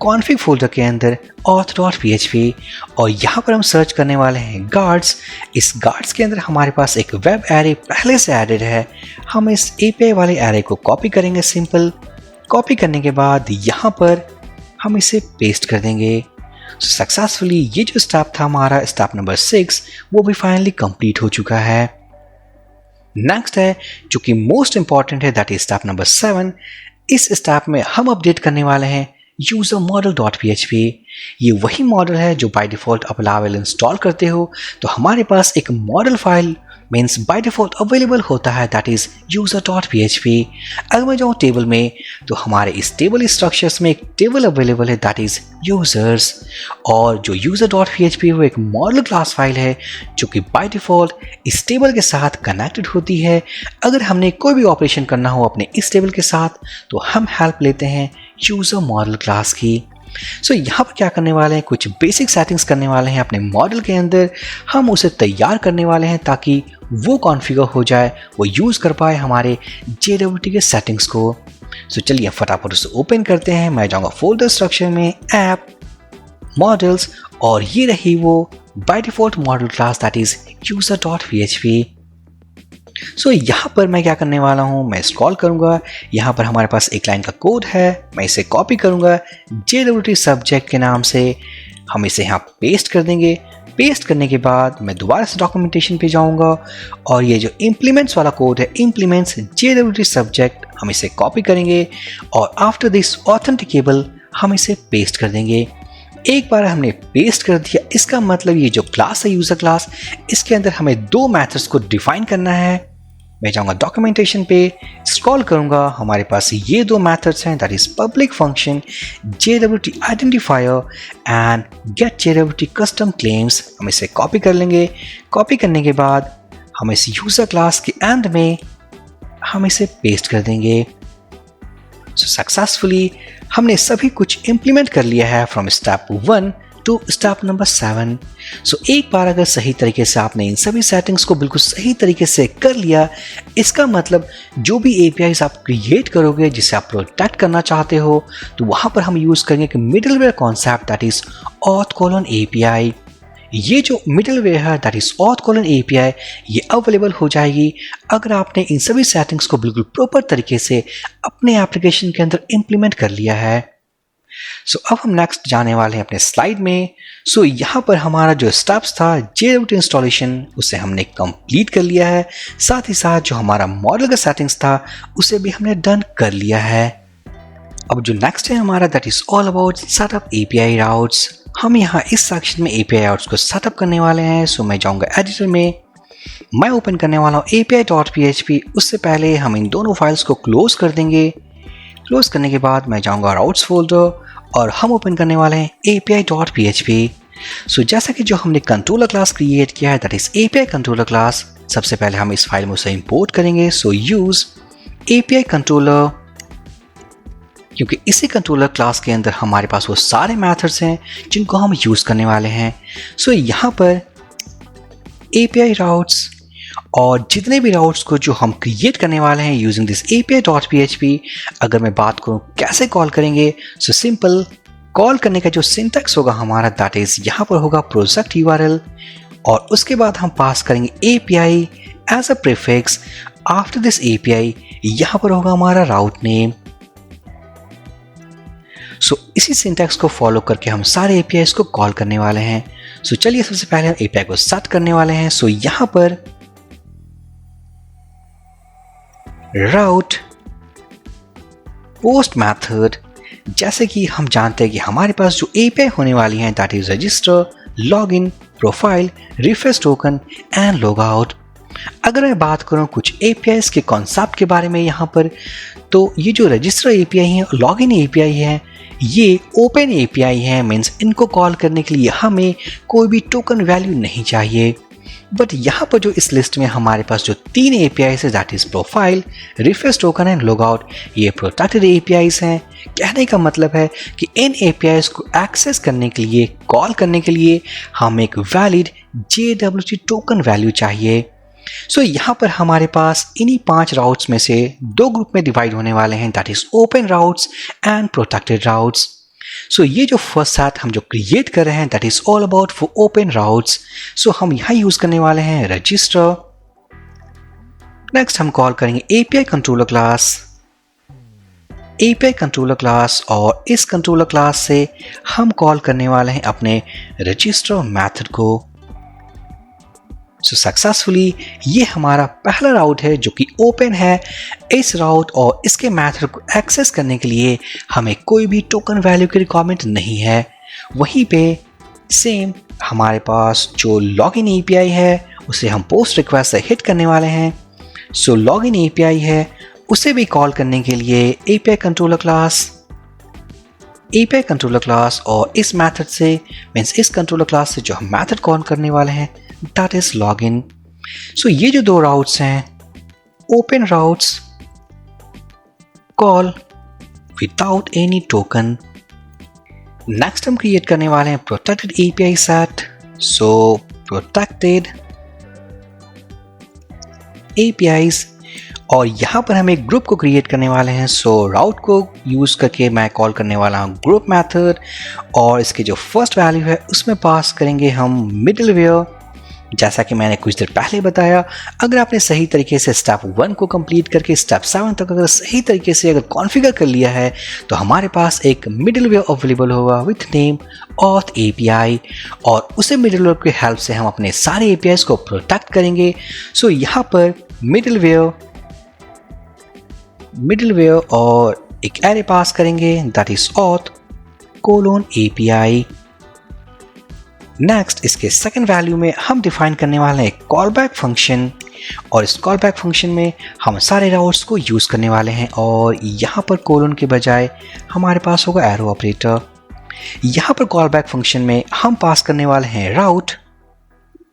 कॉन्फ़िग फोल्डर के अंदर auth.php और यहाँ पर हम सर्च करने वाले हैं गार्ड्स। इस गार्ड्स के अंदर हमारे पास एक वेब एरे पहले से एडेड है। हम इस API वाले एरे को कॉपी करेंगे। सिंपल कॉपी करने के बाद यहाँ पर हम इसे पेस्ट कर देंगे। सक्सेसफुली ये जो स्टेप था हमारा स्टेप नंबर 6 वो भी फाइनली कंप्लीट हो चुका है। नेक्स्ट है जो कि मोस्ट इंपॉर्टेंट है, दैट इज स्टेप नंबर 7। इस स्टेप में हम अपडेट करने वाले हैं यूजर model.php। ये वही मॉडल है जो बाय डिफॉल्ट आप लावेल इंस्टॉल करते हो तो हमारे पास एक model file means by default available होता है, दैट इज user.php। अगर मैं जाऊँ टेबल में तो हमारे इस टेबल स्ट्रक्चर्स में एक टेबल अवेलेबल है, दैट इज यूजर्स। और जो user.php वो एक मॉडल क्लास फाइल है जो कि बाय डिफॉल्ट इस टेबल के साथ कनेक्टेड होती है। अगर हमने कोई भी ऑपरेशन करना हो अपने इस टेबल के साथ तो हम हेल्प लेते हैं यूजर मॉडल क्लास की। सो यहाँ पर क्या करने वाले हैं, कुछ बेसिक सेटिंग्स करने वाले हैं अपने मॉडल के अंदर। हम उसे तैयार करने वाले हैं ताकि वो कॉन्फ़िगर हो जाए, वो यूज़ कर पाए हमारे JWT के सेटिंग्स को। सो चलिए फटाफट उसे ओपन करते हैं। मैं जाऊँगा फोल्डर स्ट्रक्चर में, ऐप, मॉडल्स और ये रही वो by default model class that is user.php। सो यहाँ पर मैं क्या करने वाला हूँ, मैं स्क्रॉल करूँगा, यहाँ पर हमारे पास एक लाइन का कोड है, मैं इसे कॉपी करूँगा JWT सब्जेक्ट के नाम से, हम इसे यहाँ पेस्ट कर देंगे। पेस्ट करने के बाद मैं दोबारा से डॉक्यूमेंटेशन पे जाऊँगा और ये जो इम्प्लीमेंट्स वाला कोड है, इम्प्लीमेंट्स JWT सब्जेक्ट, हम इसे कॉपी करेंगे और आफ्टर दिस ऑथेंटिकेबल हम इसे पेस्ट कर देंगे। एक बार हमने पेस्ट कर दिया, इसका मतलब ये जो क्लास है यूजर क्लास, इसके अंदर हमें 2 मेथड्स को डिफाइन करना है। मैं जाऊँगा डॉक्यूमेंटेशन पे, स्क्रॉल करूँगा, हमारे पास ये 2 मेथड्स हैं, that is public function JWT identifier and get JWT custom claims. हम इसे कॉपी कर लेंगे। कॉपी करने के बाद हम इस यूजर क्लास के एंड में हम इसे पेस्ट कर देंगे। सो सक्सेसफुली हमने सभी कुछ इम्प्लीमेंट कर लिया है from step 1 to step number 7। So एक बार अगर सही तरीके से आपने इन सभी सेटिंग्स को बिल्कुल सही तरीके से कर लिया, इसका मतलब जो भी APIs आप क्रिएट करोगे जिसे आप प्रोटेक्ट करना चाहते हो तो वहाँ पर हम यूज़ करेंगे कि middleware concept that is auth::API। ये जो मिडलवेयर है दैट इज auth::API ये अवेलेबल हो जाएगी अगर आपने इन सभी सेटिंग्स को बिल्कुल प्रॉपर तरीके से अपने एप्लीकेशन के अंदर इम्प्लीमेंट कर लिया है। सो अब हम नेक्स्ट जाने वाले हैं अपने स्लाइड में। सो यहाँ पर हमारा जो स्टेप्स था JWT इंस्टॉलेशन उसे हमने कंप्लीट कर लिया है, साथ ही साथ जो हमारा मॉडल का सेटिंग्स था उसे भी हमने डन कर लिया है। अब जो नेक्स्ट है हमारा that is all about setup API routes. हम यहाँ इस सेक्शन में API राउट्स को सेटअप करने वाले हैं। सो मैं जाऊँगा एडिटर में, मैं ओपन करने वाला हूँ API.php। उससे पहले हम इन दोनों फाइल्स को क्लोज कर देंगे। क्लोज करने के बाद मैं जाऊँगा राउट्स फोल्डर और हम ओपन करने वाले हैं API.php। सो जैसा कि जो हमने कंट्रोलर क्लास क्रिएट किया है that is API controller class, सबसे पहले हम इस फाइल में उसे इंपोर्ट करेंगे। सो यूज API कंट्रोलर क्योंकि इसी कंट्रोलर क्लास के अंदर हमारे पास वो सारे मेथड्स हैं जिनको हम यूज़ करने वाले हैं। सो यहाँ पर API राउट्स और जितने भी राउट्स को जो हम क्रिएट करने वाले हैं यूजिंग दिस API.php, अगर मैं बात करूँ कैसे कॉल करेंगे, सो सिंपल कॉल करने का जो सिंटैक्स होगा हमारा दैट इज यहाँ पर होगा प्रोजेक्ट URL और उसके बाद हम पास करेंगे API as a prefix. After this API यहाँ पर होगा हमारा राउट नेम। सो इसी सिंटैक्स को फॉलो करके हम सारे APIs को कॉल करने वाले हैं। सो चलिए सबसे पहले हम API को सेट करने वाले हैं। सो यहाँ पर राउट पोस्ट मेथड, जैसे कि हम जानते हैं कि हमारे पास जो API होने वाली हैं that is register, login, profile, refresh token and logout. अगर मैं बात करूं कुछ APIs के कॉन्सेप्ट के बारे में यहाँ पर, तो ये जो रजिस्टर API है, लॉगिन API है, ये ओपन API है। मीन्स इनको कॉल करने के लिए हमें कोई भी टोकन वैल्यू नहीं चाहिए। बट यहाँ पर जो इस लिस्ट में हमारे पास जो 3 APIs है that is profile, refresh token and logout, ये प्रोटेक्टेड APIs हैं। कहने का मतलब है कि इन APIs को एक्सेस करने के लिए, कॉल करने के लिए हमें एक वैलिड JWT टोकन वैल्यू चाहिए। सो यहाँ पर हमारे पास इन्हीं 5 राउट्स में से 2 ग्रुप में डिवाइड होने वाले हैं that is open routes and protected routes. So ये जो फर्स्ट सेट हम जो क्रिएट कर रहे हैं that is all about for open routes. So हम यहाँ यूज करने वाले हैं रजिस्टर। नेक्स्ट हम कॉल करेंगे API कंट्रोलर क्लास और इस कंट्रोलर क्लास से हम कॉल करने वाले हैं अपने रजिस्टर मेथड को। सो सक्सेसफुली ये हमारा पहला राउट है जो कि ओपन है। इस राउट और इसके मेथड को एक्सेस करने के लिए हमें कोई भी टोकन वैल्यू की रिक्वायरमेंट नहीं है। वहीं पे सेम हमारे पास जो लॉगिन API है उसे हम पोस्ट रिक्वेस्ट से हिट करने वाले हैं। सो लॉगिन API है, उसे भी कॉल करने के लिए API कंट्रोलर क्लास और इस मेथड से मीन्स इस कंट्रोलर क्लास से जो हम मेथड कॉल करने वाले हैं दैट इज लॉगिन। सो ये जो 2 राउट्स हैं, open routes call without any token. Next हम क्रिएट करने वाले हैं प्रोटेक्टेड API सेट। सो प्रोटेक्टेड APIs और यहाँ पर हम एक ग्रुप को क्रिएट करने वाले हैं। सो राउट को यूज करके मैं कॉल करने वाला हूँ ग्रुप मेथड और इसके जो फर्स्ट वैल्यू है उसमें पास करेंगे हम मिडलवेयर। जैसा कि मैंने कुछ देर पहले बताया, अगर आपने सही तरीके से स्टेप 1 को कंप्लीट करके स्टेप 7 तक अगर सही तरीके से अगर कॉन्फ़िगर कर लिया है तो हमारे पास एक मिडलवेयर अवेलेबल होगा विथ नेम ऑथ API और उसे मिडलवेयर की हेल्प से हम अपने सारे APIs को प्रोटेक्ट करेंगे। सो यहाँ पर मिडलवेयर और एक एरे पास करेंगे that is auth :API। Next इसके सेकंड वैल्यू में हम डिफाइन करने वाले हैं कॉलबैक फंक्शन और इस कॉलबैक फंक्शन में हम सारे राउट्स को यूज करने वाले हैं और यहाँ पर कोलन के बजाय हमारे पास होगा एरो ऑपरेटर। यहाँ पर कॉलबैक फंक्शन में हम पास करने वाले हैं राउट।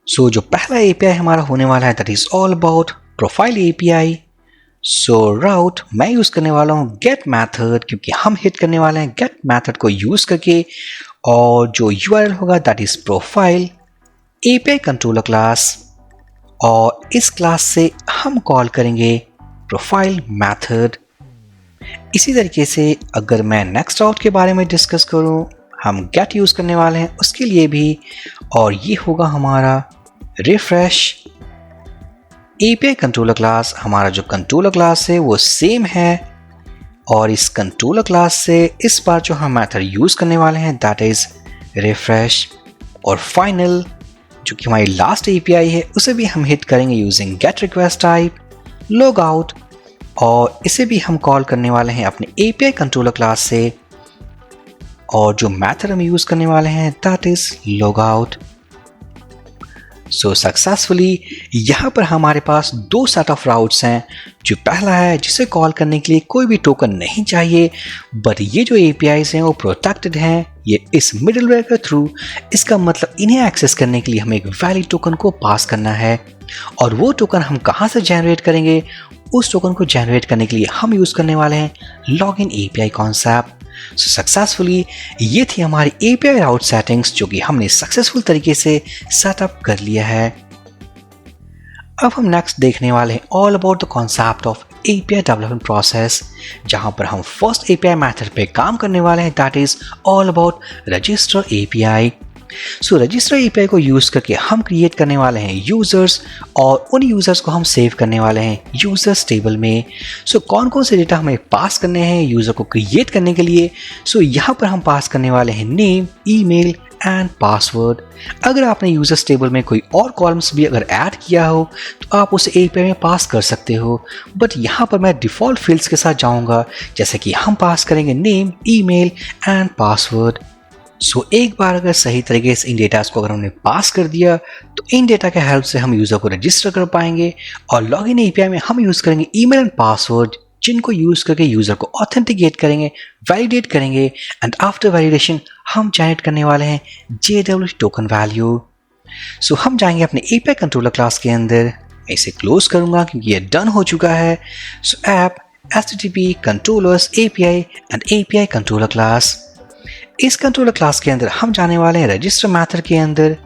सो जो पहला API हमारा होने वाला है that is all about profile API। सो राउट मैं यूज करने वाला हूँ गेट मेथड क्योंकि हम हिट करने वाले हैं गेट मेथड को यूज करके और जो URL होगा that is profile API controller class और इस क्लास से हम कॉल करेंगे प्रोफाइल मेथड। इसी तरीके से अगर मैं नेक्स्ट राउट के बारे में डिस्कस करूं, हम गेट यूज करने वाले हैं उसके लिए भी और ये होगा हमारा रिफ्रेश API कंट्रोलर क्लास। हमारा जो कंट्रोलर क्लास है वो सेम है और इस कंट्रोलर क्लास से इस बार जो हम मेथड यूज करने वाले हैं दैट इज रिफ्रेश और फाइनल जो कि हमारी लास्ट API है उसे भी हम हिट करेंगे using gate request type logout और इसे भी हम कॉल करने वाले हैं अपने API कंट्रोलर क्लास से और जो मेथड हम यूज करने वाले हैं that is logout. So successfully यहाँ पर हमारे पास 2 सेट ऑफ राउट्स हैं। जो पहला है जिसे कॉल करने के लिए कोई भी टोकन नहीं चाहिए बट ये जो APIs हैं वो प्रोटेक्टेड हैं ये इस मिडलवेयर के थ्रू, इसका मतलब इन्हें एक्सेस करने के लिए हमें एक वैलिड टोकन को पास करना है। और वो टोकन हम कहाँ से जनरेट करेंगे? उस टोकन को जनरेट करने के लिए हम यूज़ करने वाले हैं लॉगिन एपीआई कॉन्सेप्ट। सक्सेसफुली ये थी हमारी एपीआई राउट सेटिंग्स, जो कि हमने सक्सेसफुल तरीके से सेटअप कर लिया है। अब हम नेक्स्ट देखने वाले हैं all about the concept of API development process, जहां पर हम फर्स्ट API मेथड पे काम करने वाले हैं, that is all about register API। So register API को यूज करके हम क्रिएट करने वाले हैं यूजर्स, और उन यूजर्स को हम सेव करने वाले हैं यूजर्स टेबल में। सो कौन कौन से डेटा हमें पास करने हैं यूजर को क्रिएट करने के लिए? सो यहाँ पर हम पास करने वाले हैं नेम, ईमेल एंड पासवर्ड। अगर आपने यूजर्स टेबल में कोई और कॉलम्स भी अगर ऐड किया हो तो आप उसे API में पास कर सकते हो, बट यहाँ पर मैं डिफ़ॉल्ट फील्ड्स के साथ जाऊँगा, जैसे कि हम पास करेंगे नेम, ईमेल एंड पासवर्ड। सो एक बार अगर सही तरीके से इन डेटास को अगर हमने पास कर दिया तो इन डेटा के हेल्प से हम यूज़र को रजिस्टर कर पाएंगे, और लॉगिन API में हम यूज़ करेंगे ईमेल एंड पासवर्ड, जिनको यूज़ करके यूज़र को ऑथेंटिकेट करेंगे, वैलिडेट करेंगे, एंड आफ्टर वैलिडेशन हम जनरेट करने वाले हैं JWT टोकन वैल्यू। सो हम जाएंगे अपने API कंट्रोलर क्लास के अंदर। मैं इसे क्लोज करूंगा क्योंकि ये डन हो चुका है। सो app HTTP controllers API and API controller class. इस कंट्रोलर क्लास के अंदर हम जाने वाले हैं रजिस्टर मेथड के अंदर।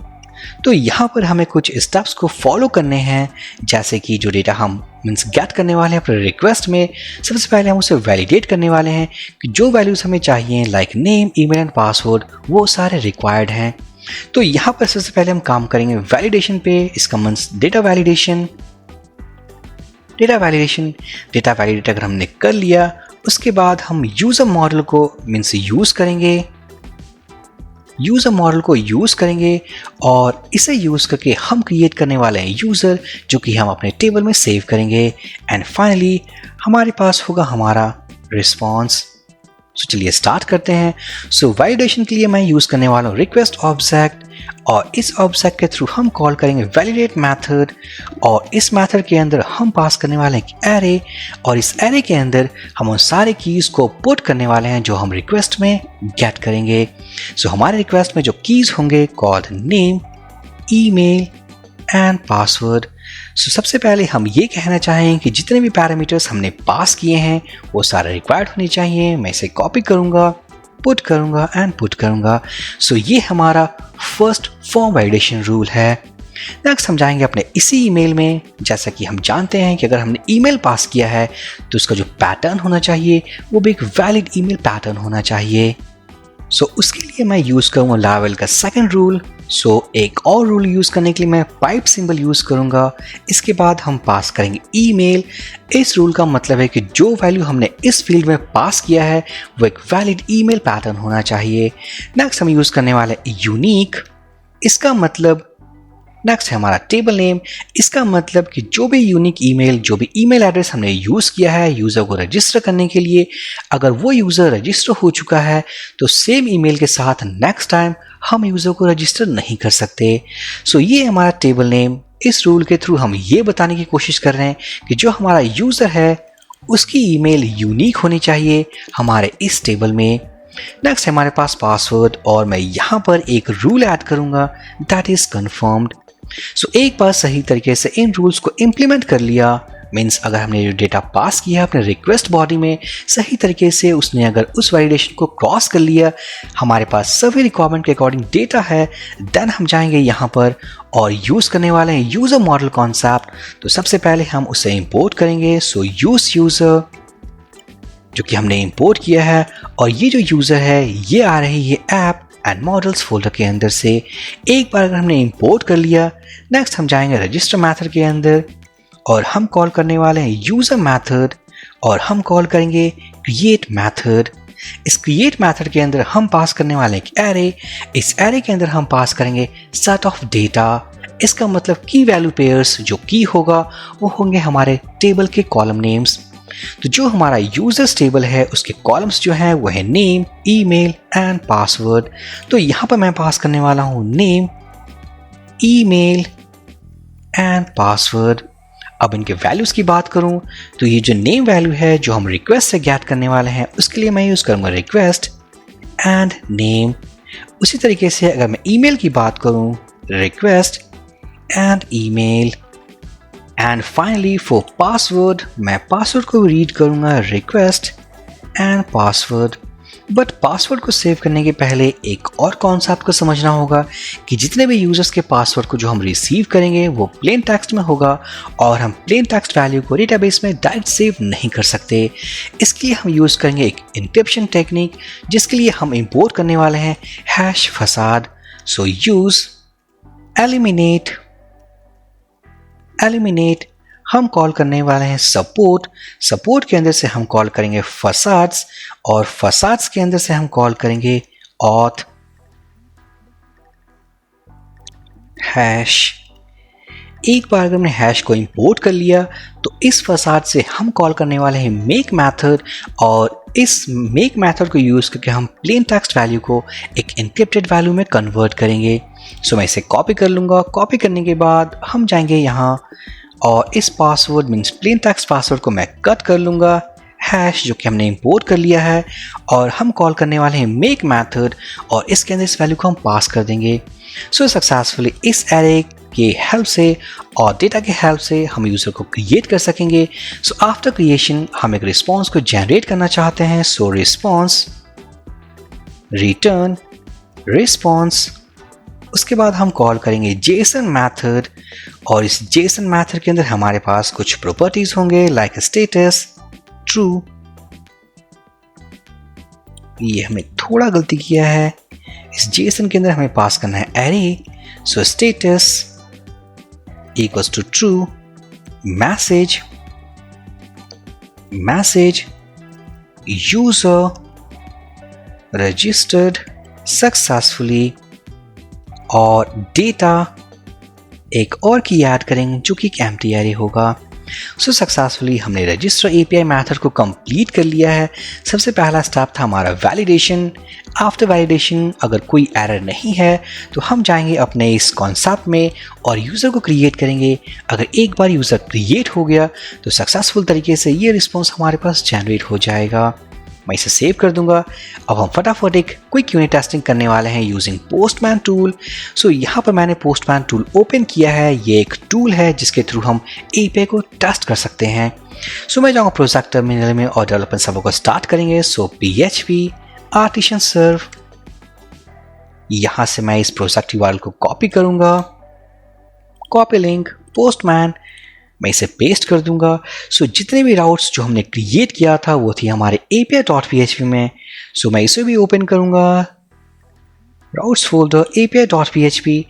तो यहाँ पर हमें कुछ स्टेप्स को फॉलो करने हैं, जैसे कि जो डेटा हम मीन्स गेट करने वाले हैं अपने रिक्वेस्ट में, सबसे पहले हम उसे वैलिडेट करने वाले हैं कि जो वैल्यूज हमें चाहिए like name, email and password वो सारे रिक्वायर्ड हैं। तो यहाँ पर सबसे पहले हम काम करेंगे वैलिडेशन पे। इसका means data validation data validate अगर हमने कर लिया, उसके बाद हम यूज़र मॉडल को मीन्स यूज़र मॉडल को यूज़ करेंगे, और इसे यूज़ करके हम क्रिएट करने वाले हैं यूज़र, जो कि हम अपने टेबल में सेव करेंगे। एंड फाइनली हमारे पास होगा हमारा रिस्पॉन्स। सो चलिए स्टार्ट करते हैं। सो वैलिडेशन के लिए मैं यूज़ करने वाला हूँ रिक्वेस्ट ऑब्जेक्ट, और इस ऑब्जेक्ट के थ्रू हम कॉल करेंगे वैलिडेट मेथड, और इस मेथड के अंदर हम पास करने वाले हैं एरे, और इस एरे के अंदर हम उन सारे कीज़ को पुट करने वाले हैं जो हम रिक्वेस्ट में गेट करेंगे। सो हमारे रिक्वेस्ट में जो कीज़ होंगे called name, email and password. So सबसे पहले हम ये कहना चाहें कि जितने भी पैरामीटर्स हमने पास किए हैं वो सारे रिक्वायर्ड होने चाहिए। मैं इसे कॉपी करूँगा, पुट करूँगा एंड पुट करूँगा। सो ये हमारा फर्स्ट फॉर्म वैलिडेशन रूल है। नेक्स्ट हम जाएंगे अपने इसी ईमेल में। जैसा कि हम जानते हैं कि अगर हमने ईमेल पास किया है तो उसका जो पैटर्न होना चाहिए वो भी एक वैलिड ईमेल पैटर्न होना चाहिए। सो उसके लिए मैं यूज़ करूँगा लावेल का सेकंड रूल। सो एक और रूल यूज़ करने के लिए मैं पाइप सिंबल यूज़ करूँगा। इसके बाद हम पास करेंगे ईमेल। इस रूल का मतलब है कि जो वैल्यू हमने इस फील्ड में पास किया है वो एक वैलिड ईमेल पैटर्न होना चाहिए। नेक्स्ट हम यूज़ करने वाले यूनिक। इसका मतलब नेक्स्ट है हमारा टेबल नेम। इसका मतलब कि जो भी यूनिक ईमेल, जो भी ईमेल एड्रेस हमने यूज़ किया है यूज़र को रजिस्टर करने के लिए, अगर वो यूज़र रजिस्टर हो चुका है तो सेम ईमेल के साथ नेक्स्ट टाइम हम यूज़र को रजिस्टर नहीं कर सकते। सो ये हमारा टेबल नेम। इस रूल के थ्रू हम ये बताने की कोशिश कर रहे हैं कि जो हमारा यूज़र है उसकी ईमेल यूनिक होनी चाहिए हमारे इस टेबल में। नेक्स्ट हमारे पास पासवर्ड, और मैं यहाँ पर एक रूल ऐड करूँगा दैट इज़ कन्फर्म्ड। सो एक बार सही तरीके से इन रूल्स को इम्प्लीमेंट कर लिया, मीन्स अगर हमने जो डेटा पास किया अपने रिक्वेस्ट बॉडी में सही तरीके से उसने अगर उस वैलिडेशन को क्रॉस कर लिया, हमारे पास सभी रिक्वायरमेंट के अकॉर्डिंग डेटा है, देन हम जाएंगे यहाँ पर और यूज़ करने वाले हैं यूज़र मॉडल कॉन्सेप्ट। तो सबसे पहले हम उसे इंपोर्ट करेंगे। सो यूज़ यूज़र जो कि हमने इंपोर्ट किया है, और ये जो यूज़र है ये आ रही है ऐप एंड मॉडल्स फोल्डर के अंदर से। एक बार अगर हमने इंपोर्ट कर लिया, नेक्स्ट हम जाएंगे रजिस्टर मेथड के अंदर और हम कॉल करने वाले हैं यूज़र मेथड, और हम कॉल करेंगे क्रिएट मेथड। इस क्रिएट मेथड के अंदर हम पास करने वाले हैं एरे। इस एरे के अंदर हम पास करेंगे सेट ऑफ डेटा। इसका मतलब की वैल्यू पेयर्स, जो की होगा वो होंगे हमारे टेबल के कॉलम नेम्स। तो जो हमारा यूजर्स टेबल है उसके कॉलम्स जो हैं वो है नेम, ईमेल एंड पासवर्ड। तो यहाँ पर मैं पास करने वाला हूँ नेम, ईमेल एंड पासवर्ड। अब इनके वैल्यूज की बात करूँ तो ये जो नेम वैल्यू है जो हम रिक्वेस्ट से गेट करने वाले हैं उसके लिए मैं यूज़ करूँगा रिक्वेस्ट एंड नेम। उसी तरीके से अगर मैं ईमेल की बात करूं, request and email. And finally for password, मैं पासवर्ड को रीड करूंगा request and password. But password को सेव करने के पहले एक और कॉन्सेप्ट को समझना होगा कि जितने भी यूजर्स के पासवर्ड को जो हम रिसीव करेंगे वो प्लेन टेक्स्ट में होगा और हम प्लेन टेक्स्ट वैल्यू को डेटाबेस में डायरेक्ट सेव नहीं कर सकते। इसके लिए हम यूज़ करेंगे एक एन्क्रिप्शन टेक्निक, जिसके लिए हम इंपोर्ट करने वाले हैं हैश फसाद। सो यूज एलिमिनेट हम कॉल करने वाले हैं सपोर्ट के अंदर से हम कॉल करेंगे फसाड्स और फसाड्स के अंदर से हम कॉल करेंगे ऑथ हैश। एक बार अगर हमने हैश को इंपोर्ट कर लिया तो इस फसाड से हम कॉल करने वाले हैं मेक मेथड और इस मेक मेथड को यूज करके हम प्लेन टेक्स्ट वैल्यू को एक एन्क्रिप्टेड वैल्यू में कन्वर्ट करेंगे। सो मैं इसे कॉपी कर लूँगा। कॉपी करने के बाद हम जाएंगे यहाँ और इस password means plain text password को मैं कट कर लूँगा, हैश जो कि हमने इंपोर्ट कर लिया है, और हम कॉल करने वाले हैं मेक मेथड और इसके अंदर इस वैल्यू को हम पास कर देंगे। सो सक्सेसफुली इस एरे के हेल्प से और डेटा के हेल्प से हम यूज़र को क्रिएट कर सकेंगे। सो आफ्टर क्रिएशन हम एक रिस्पॉन्स को जनरेट करना चाहते हैं। सो रिस्पॉन्स रिटर्न रिस्पॉन्स, उसके बाद हम कॉल करेंगे जेसन मेथड और इस जेसन मेथड के अंदर हमारे पास कुछ प्रॉपर्टीज होंगे लाइक स्टेटस ट्रू। ये हमने थोड़ा गलती किया है, इस जेसन के अंदर हमें पास करना है array. So status equals to true, message user registered successfully, और डेटा एक और की ऐड करेंगे जो कि एक एम्प्टी एरे होगा। सो सक्सेसफुली हमने रजिस्टर एपीआई मेथड को कंप्लीट कर लिया है। सबसे पहला स्टेप था हमारा वैलिडेशन। आफ्टर वैलिडेशन अगर कोई एरर नहीं है तो हम जाएंगे अपने इस कॉन्सेप्ट में और यूज़र को क्रिएट करेंगे। अगर एक बार यूज़र क्रिएट हो गया तो सक्सेसफुल तरीके से ये रिस्पॉन्स हमारे पास जनरेट हो जाएगा। मैं इसे सेव कर दूंगा। अब हम फटाफट एक क्विक यूनिट टेस्टिंग करने वाले हैं यूजिंग पोस्टमैन टूल। सो यहाँ पर मैंने पोस्टमैन टूल ओपन किया है। ये एक टूल है जिसके थ्रू हम एपीआई को टेस्ट कर सकते हैं। सो मैं जाऊँगा प्रोजेक्ट टर्मिनल में और डेवलपमेंट सर्वर को स्टार्ट करेंगे। सो PHP आर्टिशन सर्व, यहाँ से मैं इस प्रोजेक्ट यूआरएल को कॉपी करूँगा, कॉपी लिंक पोस्टमैन, मैं इसे पेस्ट कर दूंगा। सो जितने भी राउट्स जो हमने क्रिएट किया था वो थी हमारे api.php में। सो मैं इसे भी ओपन करूंगा, राउट्स फोल्डर api.php।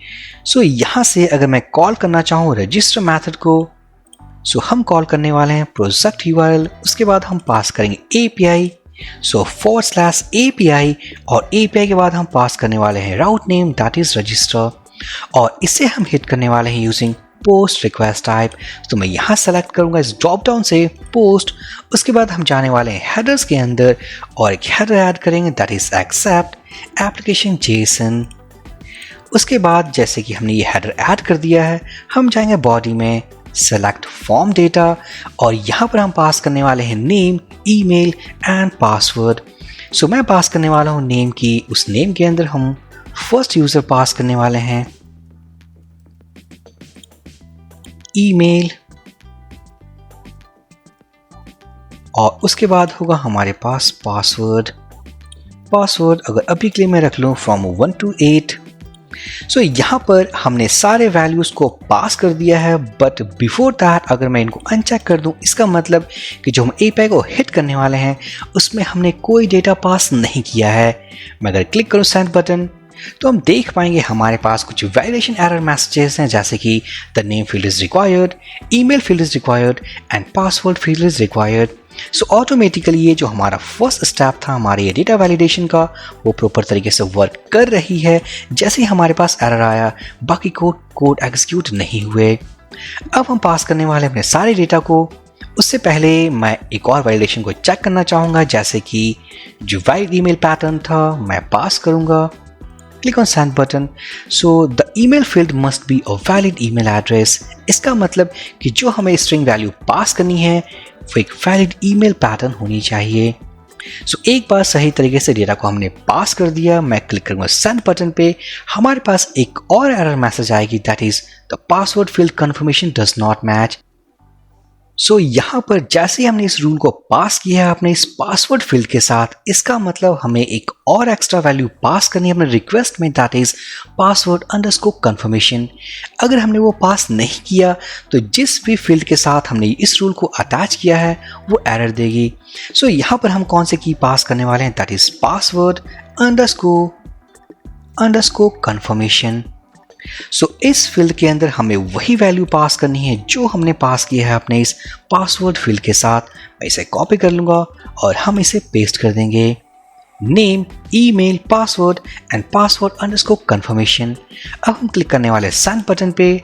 सो यहाँ से अगर मैं कॉल करना चाहूँ रजिस्टर मेथड को, सो हम कॉल करने वाले हैं प्रोजेक्ट यूआरएल, उसके बाद हम पास करेंगे API। सो /API और API के बाद हम पास करने वाले हैं राउट नेम दैट इज रजिस्टर और इसे हम हिट करने वाले हैं यूजिंग पोस्ट रिक्वेस्ट टाइप। तो मैं यहाँ सेलेक्ट करूँगा इस ड्रॉप डाउन से पोस्ट। उसके बाद हम जाने वाले हैं हेडर्स के अंदर और एक हेडर ऐड करेंगे that is accept application JSON. उसके बाद जैसे कि हमने ये हेडर ऐड कर दिया है, हम जाएंगे बॉडी में, सेलेक्ट फॉर्म डेटा और यहाँ पर हम पास करने वाले हैं नेम, ईमेल एंड पासवर्ड। सो मैं पास करने वाला हूँ नेम की। उस नेम के अंदर हम फर्स्ट यूजर पास करने वाले हैं, ईमेल, और उसके बाद होगा हमारे पास पासवर्ड अगर अभी के लिए मैं रख लूँ फ्रॉम 1 to 8। सो यहाँ पर हमने सारे वैल्यूज़ को पास कर दिया है। बट बिफोर दैट अगर मैं इनको अनचेक कर दूँ, इसका मतलब कि जो हम API को हिट करने वाले हैं उसमें हमने कोई डेटा पास नहीं किया है। मैं अगर क्लिक करूँ सेंड बटन तो हम देख पाएंगे हमारे पास कुछ वैलिडेशन एरर मैसेजेस हैं जैसे कि the name field is required, email field is required and password field is required. So automatically ये जो हमारा फर्स्ट स्टेप था हमारे डेटा वैलिडेशन का वो प्रॉपर तरीके से वर्क कर रही है। जैसे ही हमारे पास एरर आया बाकी कोड एग्जीक्यूट नहीं हुए। अब हम पास करने वाले अपने सारे डेटा को। उससे पहले मैं एक और वैलिडेशन को चेक करना चाहूँगा जैसे कि जो वैलिड ईमेल पैटर्न था मैं पास करूँगा। Click on send button. So the email field must be a valid email address. इसका मतलब कि जो हमें स्ट्रिंग वैल्यू पास करनी है वो एक वैलिड ईमेल पैटर्न होनी चाहिए। सो एक बार सही तरीके से डेटा को हमने पास कर दिया, मैं क्लिक करूंगा सेंड बटन पे, हमारे पास एक और एरर मैसेज आएगी, that is the password field confirmation does not match. So यहाँ पर जैसे ही हमने इस रूल को पास किया है अपने इस पासवर्ड फील्ड के साथ, इसका मतलब हमें एक और एक्स्ट्रा वैल्यू पास करनी है अपने रिक्वेस्ट में, that is password underscore confirmation. अगर हमने वो पास नहीं किया तो जिस भी फील्ड के साथ हमने इस रूल को अटैच किया है वो एरर देगी। सो यहाँ पर हम कौन से की पास करने वाले हैं, that is password underscore confirmation. So इस फील्ड के अंदर हमें वही वैल्यू पास करनी है जो हमने पास किया है अपने इस पासवर्ड फील्ड के साथ। मैं इसे कॉपी कर लूंगा और हम इसे पेस्ट कर देंगे, name, email, password and password underscore confirmation. अब हम क्लिक करने वाले सेंड बटन पे,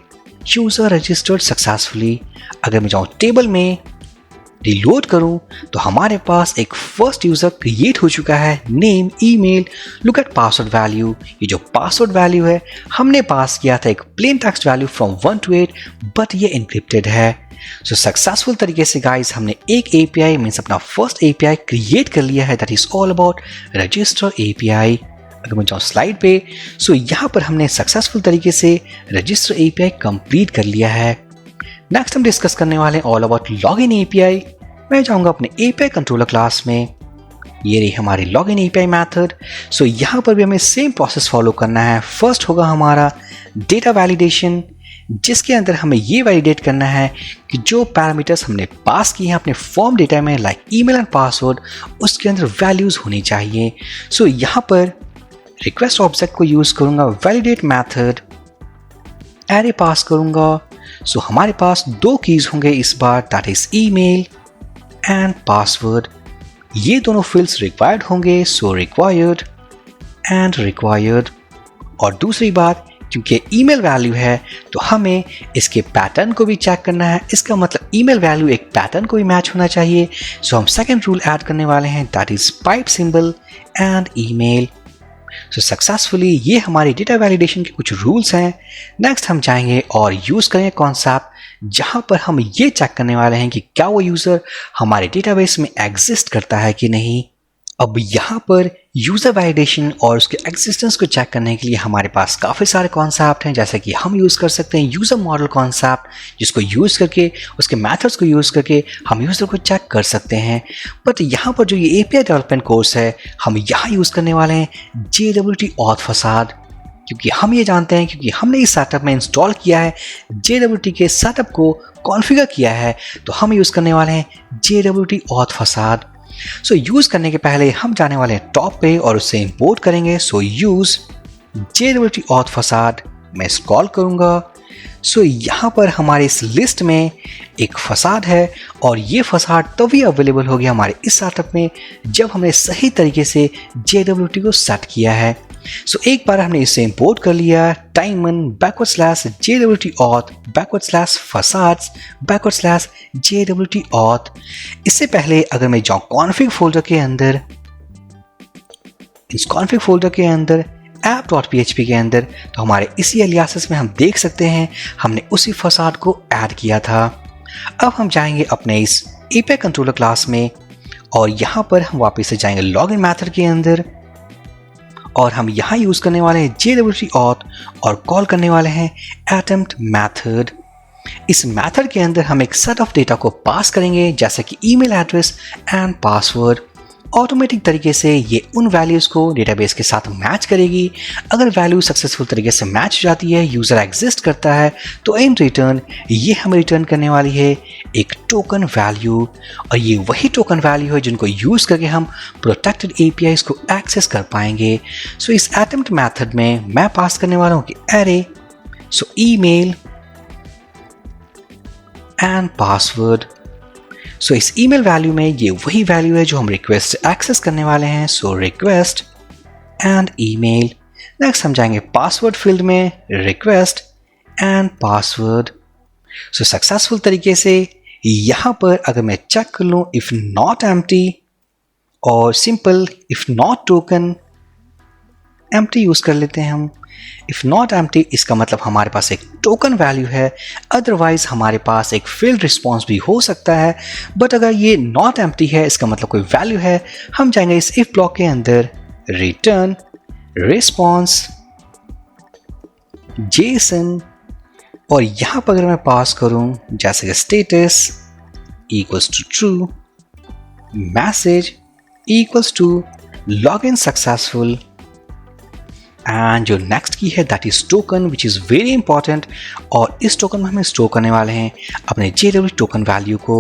यूजर रजिस्टर्ड सक्सेसफुली। अगर मैं जाऊँ टेबल में रिलोड करूं तो हमारे पास एक फर्स्ट यूजर क्रिएट हो चुका है, name, email, look at password value. ये जो पासवर्ड वैल्यू है हमने पास किया था एक plain text value from 1 to 8, but ये एनक्रिप्टेड है। सो सक्सेसफुल तरीके से गाइस हमने एक एपीआई मींस अपना फर्स्ट एपीआई क्रिएट कर लिया है, that is all about register API. अगर मैं जाऊँ स्लाइड पे, सो यहाँ पर हमने सक्सेसफुल तरीके से रजिस्टर एपीआई कंप्लीट कर लिया है। नेक्स्ट हम डिस्कस करने वाले हैं ऑल अबाउट लॉगिन एपीआई। मैं जाऊंगा अपने एपीआई कंट्रोलर क्लास में, ये रही हमारी लॉगिन एपीआई मेथड। सो यहाँ पर भी हमें सेम प्रोसेस फॉलो करना है। फर्स्ट होगा हमारा डेटा वैलिडेशन, जिसके अंदर हमें ये वैलिडेट करना है कि जो पैरामीटर्स हमने पास किए हैं अपने फॉर्म डेटा में लाइक ईमेल एंड पासवर्ड, उसके अंदर वैल्यूज होनी चाहिए। सो यहाँ पर रिक्वेस्ट ऑब्जेक्ट को यूज करूंगा, वैलिडेट मेथड, एरे पास करूंगा। सो हमारे पास दो कीज होंगे इस बार, that is email and password. ये दोनों फील्ड्स रिक्वायर्ड होंगे, सो रिक्वायर्ड एंड रिक्वायर्ड। और दूसरी बात, क्योंकि ईमेल वैल्यू है तो हमें इसके पैटर्न को भी चेक करना है। इसका मतलब ईमेल वैल्यू एक पैटर्न को भी मैच होना चाहिए। सो हम सेकंड रूल ऐड करने वाले हैं, that is pipe symbol and email. So successfully ये हमारी डेटा वैलिडेशन के कुछ रूल्स हैं। नेक्स्ट हम जाएंगे और यूज करेंगे कॉन्सेप्ट जहां पर हम ये चेक करने वाले हैं कि क्या वो यूजर हमारे डेटाबेस में एग्जिस्ट करता है कि नहीं। अब यहाँ पर यूजर वैलिडेशन और उसके एग्जिस्टेंस को चेक करने के लिए हमारे पास काफ़ी सारे कॉन्सेप्ट हैं, जैसे कि हम यूज़ कर सकते हैं यूज़र मॉडल कॉन्सेप्ट, जिसको यूज़ करके उसके मेथड्स को यूज़ करके हम यूज़र को चेक कर सकते हैं। बट यहाँ पर जो ये एपीआई डेवलपमेंट कोर्स है, हम यहाँ यूज़ करने वाले हैं JWT ऑथ फसाड, क्योंकि हम ये जानते हैं, क्योंकि हमने इस सेटअप में इंस्टॉल किया है, JWT के सेटअप को कॉन्फ़िगर किया है, तो हम यूज़ करने वाले हैं JWT auth facade. So use करने के पहले हम जाने वाले हैं टॉप पे और उससे इंपोर्ट करेंगे। So use JWT auth facade, मैं स्क्रॉल करूँगा। सो यहाँ पर हमारे इस लिस्ट में एक फसाड है और ये फसाड तभी अवेलेबल हो गया हमारे इस सेटअप में जब हमने सही तरीके से JWT को सेट किया है। सो एक बार हमने इसे इंपोर्ट कर लिया, टाइमन /JWT auth /facades /JWT auth. इससे पहले अगर मैं जाऊँ कॉन्फ़िग फोल्डर के अंदर, इस कॉन्फ़िग फोल्डर के अंदर app.php के अंदर, तो हमारे इसी एलियासेस में हम देख सकते हैं हमने उसी फसाड को ऐड किया था। अब हम जाएंगे अपने इस API कंट्रोलर क्लास में और यहाँ पर हम वापस से जाएंगे लॉगिन मेथड के अंदर और हम यहाँ यूज़ करने वाले हैं JWT ऑथ और कॉल करने वाले हैं attempt मेथड। इस मेथड के अंदर हम एक सेट ऑफ डेटा को पास करेंगे जैसे कि email address and password. Automatic तरीके से ये उन वैल्यूज़ को डेटाबेस के साथ मैच करेगी। अगर वैल्यू सक्सेसफुल तरीके से मैच हो जाती है, यूज़र एग्जिस्ट करता है, तो इन रिटर्न ये हमें रिटर्न करने वाली है एक टोकन वैल्यू। और ये वही टोकन वैल्यू है जिनको यूज़ करके हम प्रोटेक्टेड APIs को एक्सेस कर पाएंगे। सो इस अटेम्प्ट मैथड में मैं पास करने वाला हूँ कि array, so email and password. So इस ईमेल वैल्यू में ये वही वैल्यू है जो हम रिक्वेस्ट एक्सेस करने वाले हैं। So request and email. Next हम जाएंगे पासवर्ड फील्ड में, request and password. So successful तरीके से यहाँ पर अगर मैं चेक कर लूँ इफ नॉट एम्प्टी और simple if not token, empty use कर लेते हैं हम। इफ नॉट एम्प्टी इसका मतलब हमारे पास एक टोकन वैल्यू है, अदरवाइज हमारे पास एक फील्ड रिस्पॉन्स भी हो सकता है। बट अगर ये नॉट एम्प्टी है इसका मतलब कोई वैल्यू है, हम जाएंगे इस इफ ब्लॉक के अंदर रिटर्न रिस्पॉन्स जेसन, और यहां पर अगर मैं पास करूं जैसे कि status equals to true, message equals to login successful, and जो नेक्स्ट की है that is token which is very important, और इस टोकन में हम स्टोर करने वाले हैं अपने JW टोकन वैल्यू को।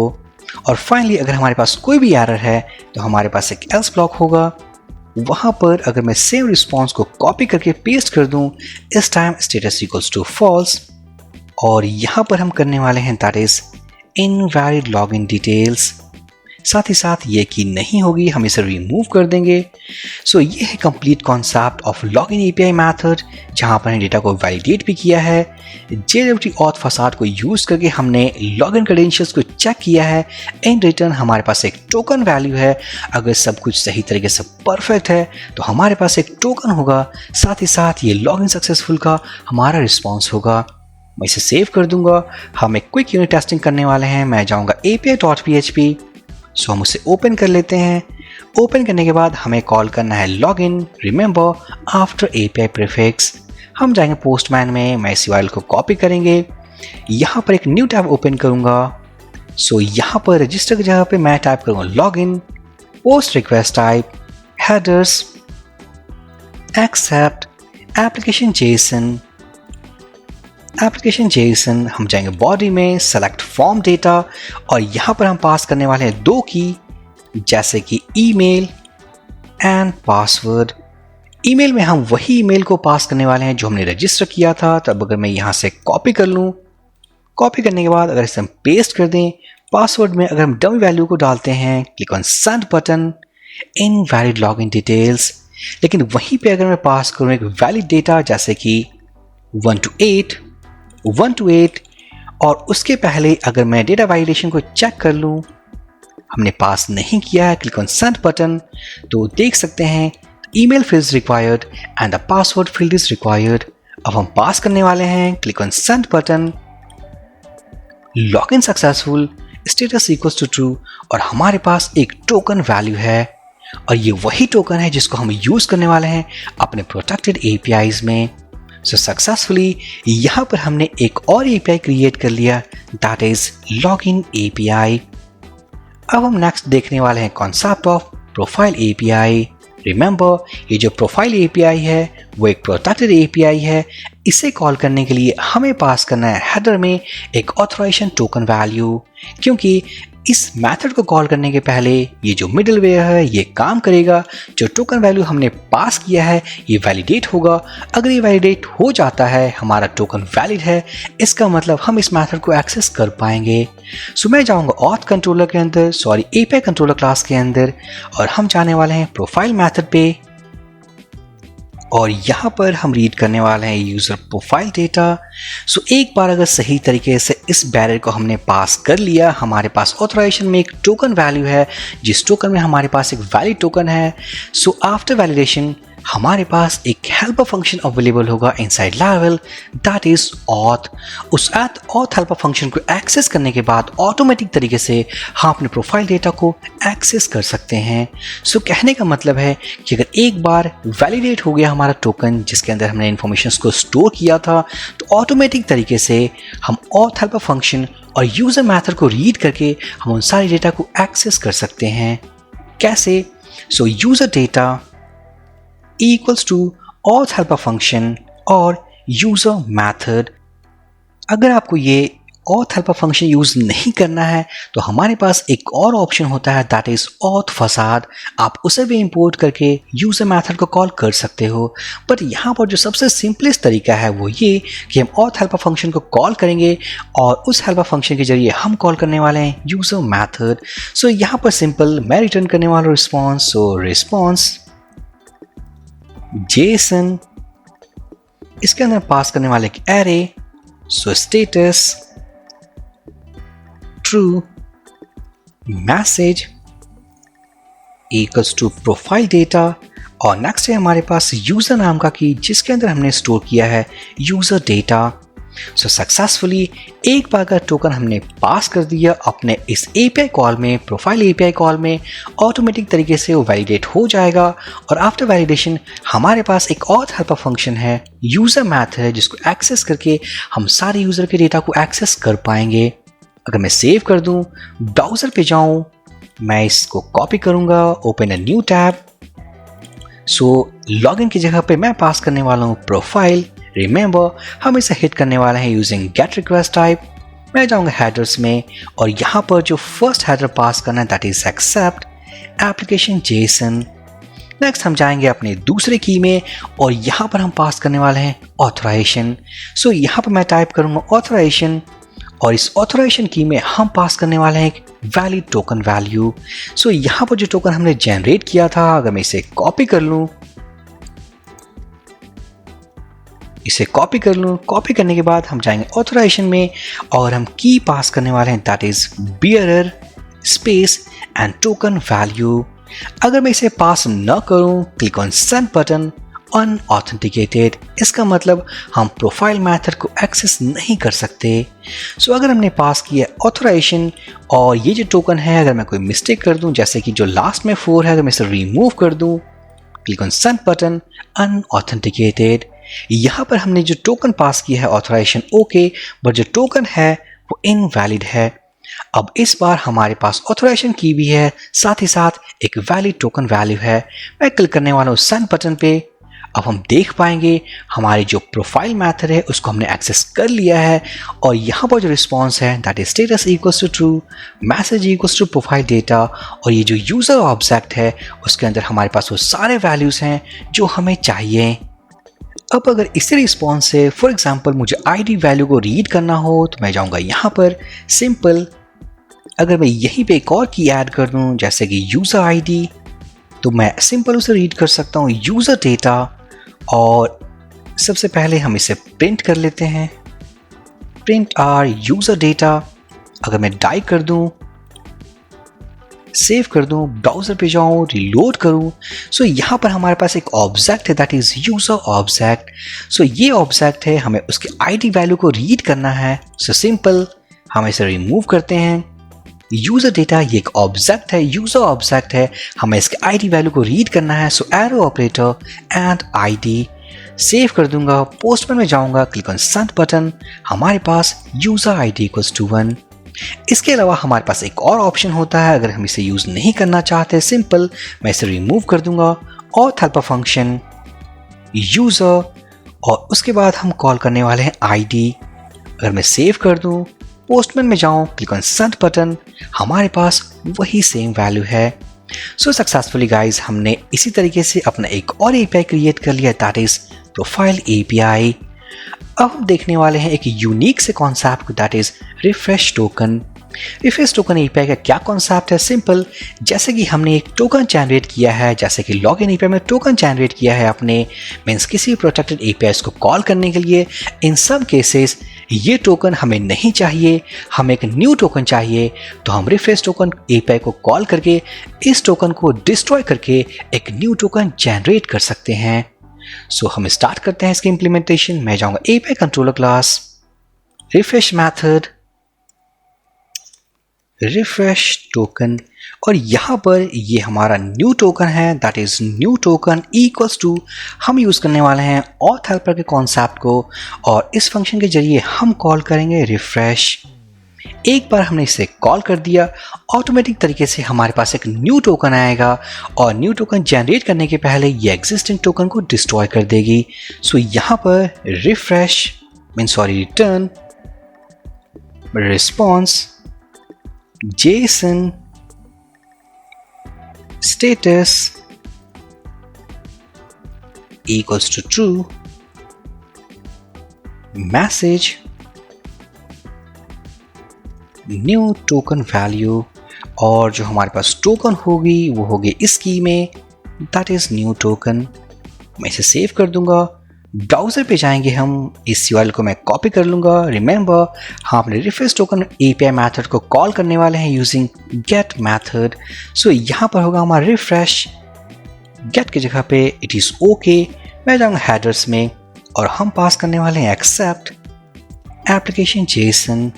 और फाइनली अगर हमारे पास कोई भी एरर है तो हमारे पास एक एल्स ब्लॉक होगा, वहां पर अगर मैं सेम रिस्पॉन्स को कॉपी करके पेस्ट कर दूं, इस time status equals to false, और यहां पर हम करने वाले हैं that is invalid login details. साथ ही साथ ये की नहीं होगी, हम इसे रिमूव कर देंगे। सो ये है complete concept of log n API method, जहां पर हमने डेटा को वैलिडेट भी किया है। JWT ऑथ फसाद को यूज करके हमने लॉगिन क्रेडेंशियल्स को चेक किया है। इन रिटर्न हमारे पास एक टोकन वैल्यू है। अगर सब कुछ सही तरीके से परफेक्ट है तो हमारे पास एक टोकन होगा, साथ ही साथ ये लॉगिन सक्सेसफुल का हमारा रिस्पॉन्स होगा। मैं इसे सेव कर दूंगा। हम एक क्विक यूनिट टेस्टिंग करने वाले हैं। मैं जाऊंगा API.php, सो हम उसे ओपन कर लेते हैं। ओपन करने के बाद हमें कॉल करना है login, remember after API prefix. हम जाएंगे पोस्टमैन में, मैं इस URL को कॉपी करेंगे, यहाँ पर एक न्यू टैब ओपन करूँगा। सो यहाँ पर रजिस्टर की जगह पे मैं टाइप करूँगा login, post request type, headers, accept, application JSON. हम जाएंगे बॉडी में, सेलेक्ट फॉर्म डेटा, और यहाँ पर हम पास करने वाले हैं 2 की, जैसे कि ईमेल एंड पासवर्ड। ईमेल में हम वही ईमेल को पास करने वाले हैं जो हमने रजिस्टर किया था। तब अगर मैं यहाँ से कॉपी कर लूँ, कॉपी करने के बाद अगर इसे हम पेस्ट कर दें, पासवर्ड में अगर हम डमी वैल्यू को डालते हैं, click on send button, invalid login details. लेकिन वहीं पे अगर मैं पास करूँ एक वैलिड डेटा जैसे कि 1 to 8, और उसके पहले अगर मैं डेटा वैलिडेशन को चेक कर लूँ, हमने पास नहीं किया है, क्लिक ऑन सेंड बटन, तो देख सकते हैं email field is required and the password field is required. अब हम पास करने वाले हैं, click on send button, login successful, status equals to true, और हमारे पास एक टोकन वैल्यू है, और ये वही टोकन है जिसको हम यूज करने वाले हैं अपने प्रोटेक्टेड APIs में। सो सक्सेसफुली यहाँ पर हमने एक और API क्रिएट कर लिया, दैट इज लॉगिन API। अब हम नेक्स्ट देखने वाले हैं concept of profile API। Remember, ये जो प्रोफाइल API है वो एक प्रोटेक्टेड API है। इसे कॉल करने के लिए हमें पास करना है हेडर में एक ऑथराइजेशन टोकन वैल्यू, क्योंकि इस मेथड को कॉल करने के पहले ये जो मिडलवेयर है ये काम करेगा। जो टोकन वैल्यू हमने पास किया है ये वैलिडेट होगा। अगर ये वैलिडेट हो जाता है, हमारा टोकन वैलिड है, इसका मतलब हम इस मेथड को एक्सेस कर पाएंगे। सो मैं जाऊंगा ऑथ कंट्रोलर के अंदर, API कंट्रोलर क्लास के अंदर, और हम जाने वाले हैं प्रोफाइल मेथड पे, और यहाँ पर हम रीड करने वाले हैं यूज़र प्रोफाइल डेटा। सो एक बार अगर सही तरीके से इस बैरियर को हमने पास कर लिया, हमारे पास ऑथराइजेशन में एक टोकन वैल्यू है, जिस टोकन में हमारे पास एक वैलिड टोकन है। सो आफ्टर वैलिडेशन हमारे पास एक हेल्पर फंक्शन अवेलेबल होगा inside Laravel, that is auth. उस ऑथ हेल्पर फंक्शन को एक्सेस करने के बाद ऑटोमेटिक तरीके से हम अपने प्रोफाइल डेटा को एक्सेस कर सकते हैं। सो कहने का मतलब है कि अगर एक बार वैलिडेट हो गया हमारा टोकन जिसके अंदर हमने इन्फॉर्मेशन को स्टोर किया था, तो ऑटोमेटिक तरीके से हम ऑथ हेल्पर फंक्शन और यूजर मेथड को रीड करके हम उन सारे डेटा को एक्सेस कर सकते हैं। कैसे? सो user data equals to auth helper function और user method। अगर आपको ये auth helper function यूज नहीं करना है तो हमारे पास एक और ऑप्शन होता है, दैट इज auth facade। आप उसे भी इंपोर्ट करके यूजर मेथड को कॉल कर सकते हो। बट यहाँ पर जो सबसे सिंपलेस्ट तरीका है वो ये कि हम auth helper function को कॉल करेंगे और उस helper function के जरिए हम कॉल करने वाले हैं यूजर मेथड। सो यहाँ पर सिंपल मैं रिटर्न करने वाला रिस्पॉन्स, सो रिस्पॉन्स जेसन, इसके अंदर पास करने वाले एक array, so status true, message equals to profile data और नेक्स्ट है हमारे पास यूजर नाम का की जिसके अंदर हमने स्टोर किया है यूजर डेटा। सो सक्सेसफुली एक बार का टोकन हमने पास कर दिया अपने इस एपीआई कॉल में, प्रोफाइल एपीआई कॉल में ऑटोमेटिक तरीके से वो वैलिडेट हो जाएगा। और आफ्टर वैलिडेशन हमारे पास एक और हेल्पर फंक्शन है यूजर मैथड है जिसको एक्सेस करके हम सारे यूजर के डेटा को एक्सेस कर पाएंगे। अगर मैं सेव कर दूं, ब्राउजर पे जाऊं, मैं इसको कॉपी करूंगा, open a new tab. So login की जगह पे मैं पास करने वाला हूँ प्रोफाइल। रिमेंबर हम इसे हिट करने वाले हैं यूजिंग गेट रिक्वेस्ट टाइप। मैं जाऊंगा हेडर्स में और यहाँ पर जो फर्स्ट हेडर पास करना है that is accept application JSON. Next हम जाएंगे अपने दूसरे की में और यहाँ पर हम पास करने वाले हैं ऑथराइजेशन। सो यहाँ पर मैं टाइप करूंगा ऑथराइजेशन और इस ऑथराइजेशन की में हम पास करने वाले हैं एक वैलिड टोकन वैल्यू। सो यहाँ पर जो टोकन हमने जनरेट किया था, अगर मैं इसे कॉपी कर लूँ, कॉपी करने के बाद हम जाएंगे ऑथराइजेशन में और हम की पास करने वाले हैं that is bearer space and token value. अगर मैं इसे पास न करूं, click on send button unauthenticated, इसका मतलब हम प्रोफाइल मेथड को एक्सेस नहीं कर सकते। सो अगर हमने पास किया ऑथराइजेशन और ये जो टोकन है, अगर मैं कोई मिस्टेक कर दूं जैसे कि जो लास्ट में 4 है, अगर मैं इसे रिमूव कर दूं, click on send button unauthenticated, यहाँ पर हमने जो टोकन पास किया है ऑथराइजेशन ओके, बट जो टोकन है वो इनवैलिड है। अब इस बार हमारे पास ऑथराइजेशन की भी है, साथ ही साथ एक वैलिड टोकन वैल्यू है। मैं क्लिक करने वाला हूँ सेंड बटन पे। अब हम देख पाएंगे हमारी जो प्रोफाइल मेथड है उसको हमने एक्सेस कर लिया है और यहाँ पर जो रिस्पॉन्स है that is status equals to true, message equals to profile data, और ये जो यूजर ऑब्जेक्ट है उसके अंदर हमारे पास वो सारे वैल्यूज हैं जो हमें चाहिए। अब अगर इसी रिस्पॉन्स से फॉर एग्जांपल मुझे आईडी वैल्यू को रीड करना हो तो मैं जाऊंगा यहाँ पर सिंपल। अगर मैं यहीं पे एक और की ऐड कर दूं जैसे कि यूजर आईडी, तो मैं सिंपल उसे रीड कर सकता हूँ यूजर डेटा। और सबसे पहले हम इसे प्रिंट कर लेते हैं, प्रिंट आर यूजर डेटा। अगर मैं डाई कर दूं, सेव कर दूं, ब्राउजर पे जाऊं, रिलोड करूं, सो यहाँ पर हमारे पास एक ऑब्जेक्ट है दैट इज यूजर ऑब्जेक्ट। सो ये ऑब्जेक्ट है, हमें उसके आईडी वैल्यू को रीड करना है। सो सिंपल हम इसे रिमूव करते हैं। यूजर डेटा ये एक ऑब्जेक्ट है, यूजर ऑब्जेक्ट है, हमें इसके आईडी वैल्यू को रीड करना है। So arrow operator and ID, save कर दूंगा, पोस्टमैन में जाऊंगा, क्लिक ऑन सेंड बटन, हमारे पास यूजर आईडी इक्वल्स टू 1। इसके अलावा हमारे पास एक और ऑप्शन होता है, अगर हम इसे यूज नहीं करना चाहते, सिंपल मैं इसे रिमूव कर दूंगा और हेल्पर फंक्शन यूजर और उसके बाद हम कॉल करने वाले हैं आईडी। अगर मैं सेव कर दूं, पोस्टमैन में जाऊं, क्लिक ऑन सेंड बटन, हमारे पास वही सेम वैल्यू है। सो सक्सेसफुली गाइज हमने इसी तरीके से अपना एक और एपीआई क्रिएट कर लिया दैट इज प्रोफाइल एपीआई। अब हम देखने वाले हैं एक यूनिक से concept that is refresh token. Refresh token API का क्या कॉन्सेप्ट है? सिंपल, जैसे कि हमने एक टोकन जनरेट किया है, जैसे कि लॉगिन एपीआई में टोकन जनरेट किया है अपने मीन्स किसी प्रोटेक्टेड एपीआई को कॉल करने के लिए। इन सब केसेस ये टोकन हमें नहीं चाहिए, हमें एक न्यू टोकन चाहिए, तो हम रिफ्रेश टोकन एपीआई को कॉल करके इस टोकन को डिस्ट्रॉय करके एक न्यू टोकन जनरेट कर सकते हैं। सो हम स्टार्ट करते हैं इसकी इंप्लीमेंटेशन। मैं जाऊंगा API controller class, refresh method, refresh token, और यहाँ पर ये हमारा न्यू टोकन है that is new token equals to, हम यूज़ करने वाले हैं ऑथ हेल्पर के कॉन्सेप्ट को और इस फंक्शन के जरिए हम कॉल करेंगे रिफ्रेश। एक बार हमने इसे कॉल कर दिया, ऑटोमेटिक तरीके से हमारे पास एक न्यू टोकन आएगा और न्यू टोकन जनरेट करने के पहले ये एग्जिस्टिंग टोकन को डिस्ट्रॉय कर देगी। सो यहाँ पर refresh return response JSON status equals to true, message new token value, और जो हमारे पास टोकन होगी वो होगी इस की में दैट इज न्यू टोकन। मैं इसे सेव कर दूंगा, ब्राउज़र पे जाएंगे हम, इस URL को मैं कॉपी कर लूँगा। रिमेंबर, हम अपने रिफ्रेश टोकन API मेथड को कॉल करने वाले हैं यूजिंग गेट मेथड। सो यहाँ पर होगा हमारा रिफ्रेश, गेट की जगह पे इट इज़ ओके। मैं जाऊँगा हेडर्स में और हम पास करने वाले हैं एक्सेप्ट एप्लीकेशन जेसन।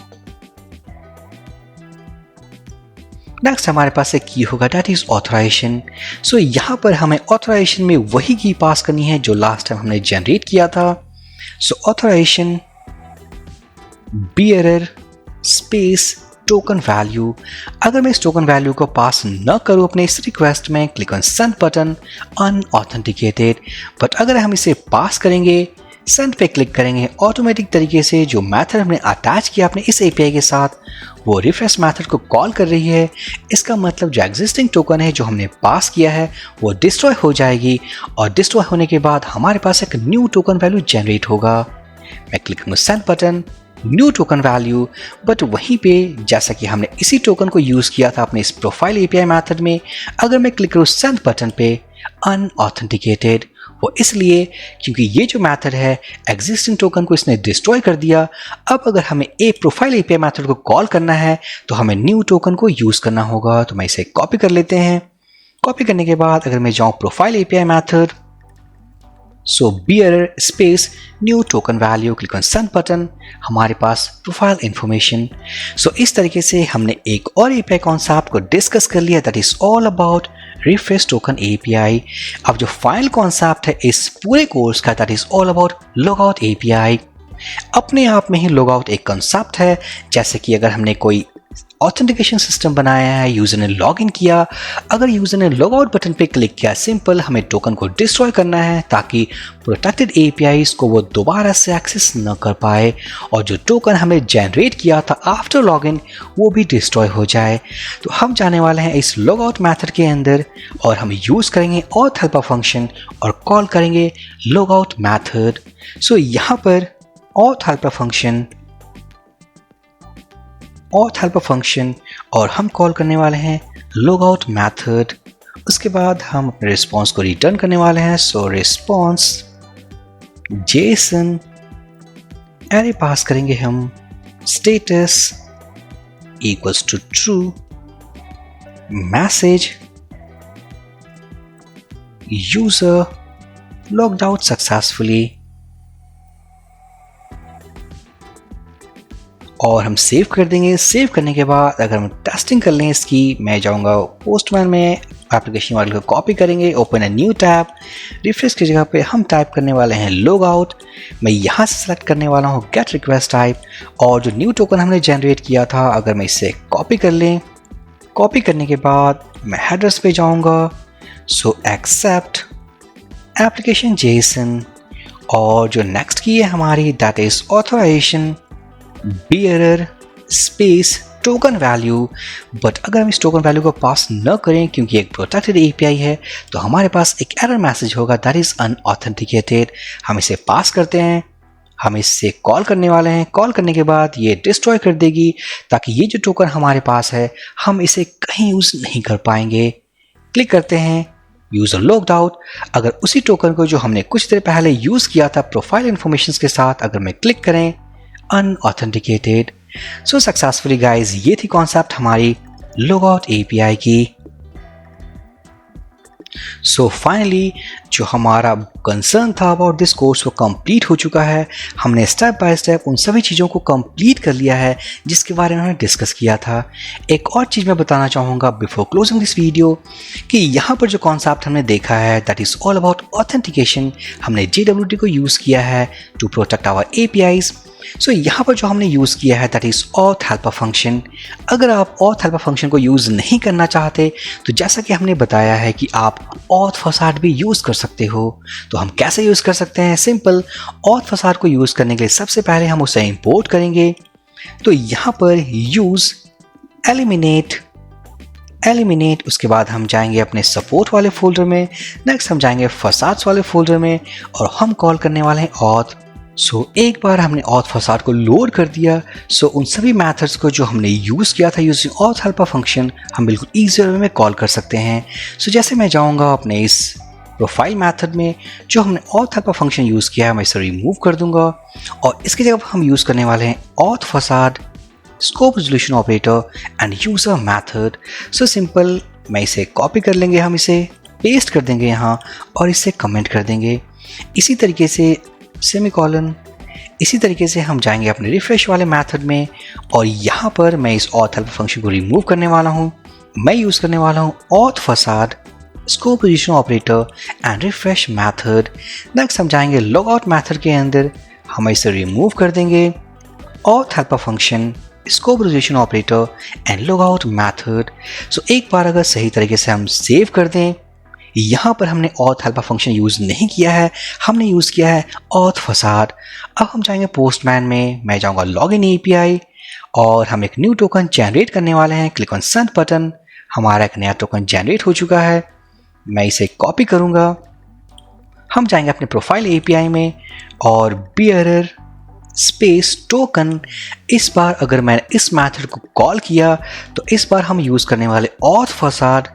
नेक्स्ट हमारे पास एक की होगा दैट इज ऑथराइजेशन। सो यहाँ पर हमें ऑथराइजेशन में वही की पास करनी है जो लास्ट टाइम हमने जनरेट किया था। So authorisation bearer space token value. अगर मैं इस टोकन वैल्यू को पास न करूँ अपने इस रिक्वेस्ट में, click on send button unauthenticated. But अगर हम इसे पास करेंगे, सेंड पे क्लिक करेंगे, ऑटोमेटिक तरीके से जो मेथड हमने अटैच किया अपने इस API के साथ वो रिफ्रेश मेथड को कॉल कर रही है। इसका मतलब जो एग्जिस्टिंग टोकन है जो हमने पास किया है वो डिस्ट्रॉय हो जाएगी और डिस्ट्रॉय होने के बाद हमारे पास एक न्यू टोकन वैल्यू जनरेट होगा। मैं क्लिक करूँगा send button, new token value. But वहीं पे जैसा कि हमने इसी टोकन को यूज़ किया था अपने इस प्रोफाइल API मेथड में, अगर मैं क्लिक करूँ सेंड बटन पे अनऑथेंटिकेटेड, वो इसलिए क्योंकि ये जो मेथड है एग्जिस्टिंग टोकन को इसने डिस्ट्रॉय कर दिया। अब अगर हमें प्रोफाइल API मेथड को कॉल करना है तो हमें न्यू टोकन को यूज़ करना होगा। तो मैं इसे कॉपी कर लेते हैं। कॉपी करने के बाद अगर मैं जाऊँ profile API method, so bearer space new token value, click on send button, हमारे पास प्रोफाइल इंफॉर्मेशन। सो इस तरीके से हमने एक और API कॉन्सेप्ट को डिस्कस कर लिया that is all about refresh token API। अब जो फाइनल कॉन्सेप्ट है इस पूरे कोर्स का that is all about logout API। अपने आप में ही लॉगआउट एक कॉन्सेप्ट है, जैसे कि अगर हमने कोई ऑथेंटिकेशन सिस्टम बनाया है, यूजर ने लॉग इन किया, अगर यूजर ने लॉग आउट बटन पे क्लिक किया, सिंपल हमें टोकन को डिस्ट्रॉय करना है ताकि प्रोटेक्टेड APIs को वो दोबारा से एक्सेस न कर पाए और जो टोकन हमें जनरेट किया था आफ्टर लॉगिन वो भी डिस्ट्रॉय हो जाए। तो हम जाने वाले हैं इस लॉग आउट मैथड के अंदर और हम यूज़ करेंगे ऑथ हेल्पर फंक्शन और कॉल करेंगे लॉग आउट मैथड। सो यहाँ पर ऑथ हेल्पर फंक्शन और हम कॉल करने वाले हैं लॉगआउट मेथड। उसके बाद हम अपने रिस्पॉन्स को रिटर्न करने वाले हैं। So response JSON array pass करेंगे हम, status equals to true, message user logged out successfully, और हम सेव कर देंगे। सेव करने के बाद अगर हम टेस्टिंग कर लें इसकी, मैं जाऊंगा पोस्टमैन में, एप्लीकेशन वाले को कॉपी करेंगे, open a new tab, refresh की जगह पे हम टाइप करने वाले हैं लॉग आउट। मैं यहाँ से सेलेक्ट करने वाला हूँ गेट रिक्वेस्ट टाइप, और जो न्यू टोकन हमने जनरेट किया था अगर मैं इसे कॉपी कर लें, कॉपी करने के बाद मैं हेडर्स पे जाऊँगा। सो एक्सेप्ट एप्लीकेशन जेसन, और जो नेक्स्ट की है हमारी that is authorization bearer space token value. But अगर हम इस टोकन वैल्यू को पास न करें क्योंकि एक प्रोटेक्टेड API है तो हमारे पास एक एरर मैसेज होगा दैट इज अनऑथेंटिकेटेड। हम इसे पास करते हैं, हम इससे कॉल करने वाले हैं। कॉल करने के बाद ये डिस्ट्रॉय कर देगी ताकि ये जो टोकन हमारे पास है हम इसे कहीं यूज़ नहीं कर पाएंगे। क्लिक करते हैं यूज़र लॉग्ड आउट। अगर उसी टोकन को जो हमने कुछ देर पहले यूज़ किया था प्रोफाइल इन्फॉर्मेशन के साथ अगर मैं क्लिक करें अनऑथेंटिकेटेड। सो सक्सेसफुली गाइज ये थी कॉन्सेप्ट हमारी लॉगआउट API की। सो फाइनली जो हमारा कंसर्न था अबाउट दिस कोर्स वो कंप्लीट हो चुका है। हमने स्टेप बाय स्टेप उन सभी चीज़ों को कंप्लीट कर लिया है जिसके बारे में हमने डिस्कस किया था। एक और चीज़ मैं बताना चाहूँगा बिफोर क्लोजिंग दिस वीडियो कि यहाँ पर जो कॉन्सेप्ट हमने देखा है that is all about authentication. हमने JWT को यूज़ किया है टू प्रोटेक्ट आवर APIs। सो यहाँ पर जो हमने यूज़ किया है that is auth helper function. अगर आप ऑथ हेल्पर फंक्शन को यूज़ नहीं करना चाहते तो जैसा कि हमने बताया है कि आप ऑथ फसाड भी यूज़ कर सकते हो। तो हम कैसे यूज़ कर सकते हैं? सिंपल, ऑथ फसाड को यूज़ करने के लिए सबसे पहले हम उसे इंपोर्ट करेंगे। तो यहाँ पर यूज़ एलिमिनेट, उसके बाद हम जाएंगे अपने सपोर्ट वाले फोल्डर में, नेक्स्ट हम जाएंगे फसाड्स वाले फोल्डर में और हम कॉल करने वाले हैं ऑथ। सो एक बार हमने ऑथ फसाड को लोड कर दिया, सो उन सभी मेथड्स को जो हमने यूज़ किया था यूजिंग ऑथ हेल्पर फंक्शन हम बिल्कुल ईजी वे में कॉल कर सकते हैं। सो जैसे मैं जाऊंगा अपने इस प्रोफाइल मेथड में जो हमने ऑथ हेल्पर फंक्शन यूज़ किया है मैं इसे रिमूव कर दूंगा और इसकी जगह हम यूज़ करने वाले हैं auth facade, scope resolution operator end user method. So simple, मैं इसे कॉपी कर लेंगे, हम इसे पेस्ट कर देंगे यहाँ और इसे कमेंट कर देंगे। इसी तरीके से सेमीकोलन, इसी तरीके से हम जाएंगे अपने रिफ्रेश वाले मेथड में और यहाँ पर मैं इस ऑथ हेल्पर फंक्शन को रिमूव करने वाला हूँ। मैं यूज़ करने वाला हूँ auth facade, scope position operator and refresh method. Next हम जाएंगे लॉग आउट मेथड के अंदर, हम इसे रिमूव कर देंगे auth helper function, scope position operator and log out method. So एक बार अगर सही तरीके से हम सेव कर दें, यहाँ पर हमने ऑथ हेल्पर फंक्शन यूज़ नहीं किया है, हमने यूज़ किया है ऑथ फसाड। अब हम जाएंगे पोस्टमैन में, मैं जाऊँगा लॉगिन एपीआई और हम एक न्यू टोकन जनरेट करने वाले हैं। क्लिक ऑन सेंड बटन, हमारा एक नया टोकन जनरेट हो चुका है। मैं इसे कॉपी करूँगा, हम जाएंगे अपने प्रोफाइल एपीआई में और बियरर स्पेस टोकन। इस बार अगर मैंने इस मेथड को कॉल किया तो इस बार हम यूज़ करने वाले auth facade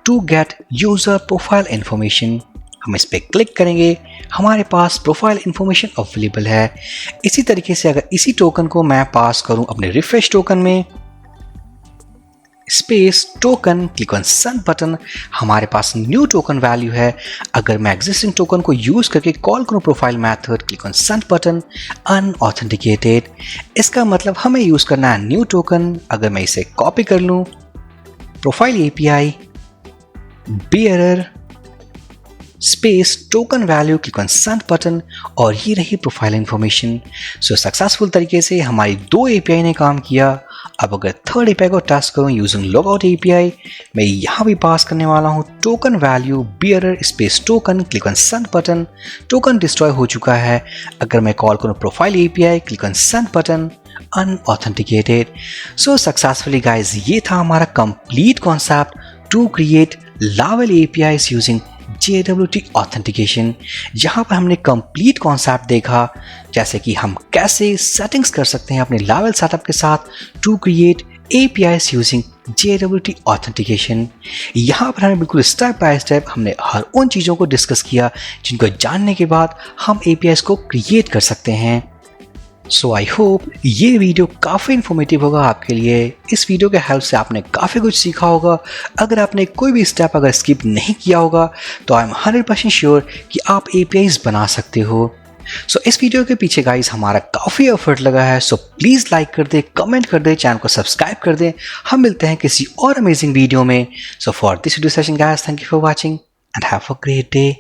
to get user profile information. हम इस पर क्लिक करेंगे, हमारे पास प्रोफाइल इंफॉर्मेशन अवेलेबल है। इसी तरीके से अगर इसी टोकन को मैं पास करूं अपने रिफ्रेश टोकन में, space token, click on send button, हमारे पास न्यू टोकन वैल्यू है। अगर मैं एग्जिस्टिंग टोकन को यूज़ करके कॉल करूं profile method, click on send button, unauthenticated. इसका मतलब हमें यूज़ करना है न्यू टोकन। अगर मैं इसे कॉपी कर लूँ, profile API, bearer space token value, click on send button और ये रही प्रोफाइल इंफॉर्मेशन। सो सक्सेसफुल तरीके से हमारी 2 एपीआई ने काम किया। अब अगर थर्ड एपीआई को टेस्ट करूँ यूजिंग लॉग आउट एपीआई, मैं यहाँ भी पास करने वाला हूँ token value bearer space token, click on send button. Token destroy हो चुका है। अगर मैं कॉल करूँ profile API, click on send button, unauthenticated. So successfully guys, ये था हमारा complete concept to create Laravel APIs using JWT authentication। यहाँ पर हमने कंप्लीट कॉन्सेप्ट देखा, जैसे कि हम कैसे सेटिंग्स कर सकते हैं अपने Laravel सेटअप के साथ to create APIs using JWT authentication। यहाँ पर हमें बिल्कुल स्टेप बाय स्टेप हमने हर उन चीज़ों को डिस्कस किया जिनको जानने के बाद हम APIs को क्रिएट कर सकते हैं। सो आई होप ये वीडियो काफ़ी इन्फॉर्मेटिव होगा आपके लिए। इस वीडियो के हेल्प से आपने काफ़ी कुछ सीखा होगा। अगर आपने कोई भी स्टेप अगर स्किप नहीं किया होगा तो आई एम 100% श्योर कि आप APIs बना सकते हो। सो इस वीडियो के पीछे गाइस हमारा काफ़ी एफर्ट लगा है। सो प्लीज़ लाइक कर दे, कमेंट कर दे, चैनल को सब्सक्राइब कर दे। हम मिलते हैं किसी और अमेजिंग वीडियो में। So for this video session guys, thank you for watching and have a great day.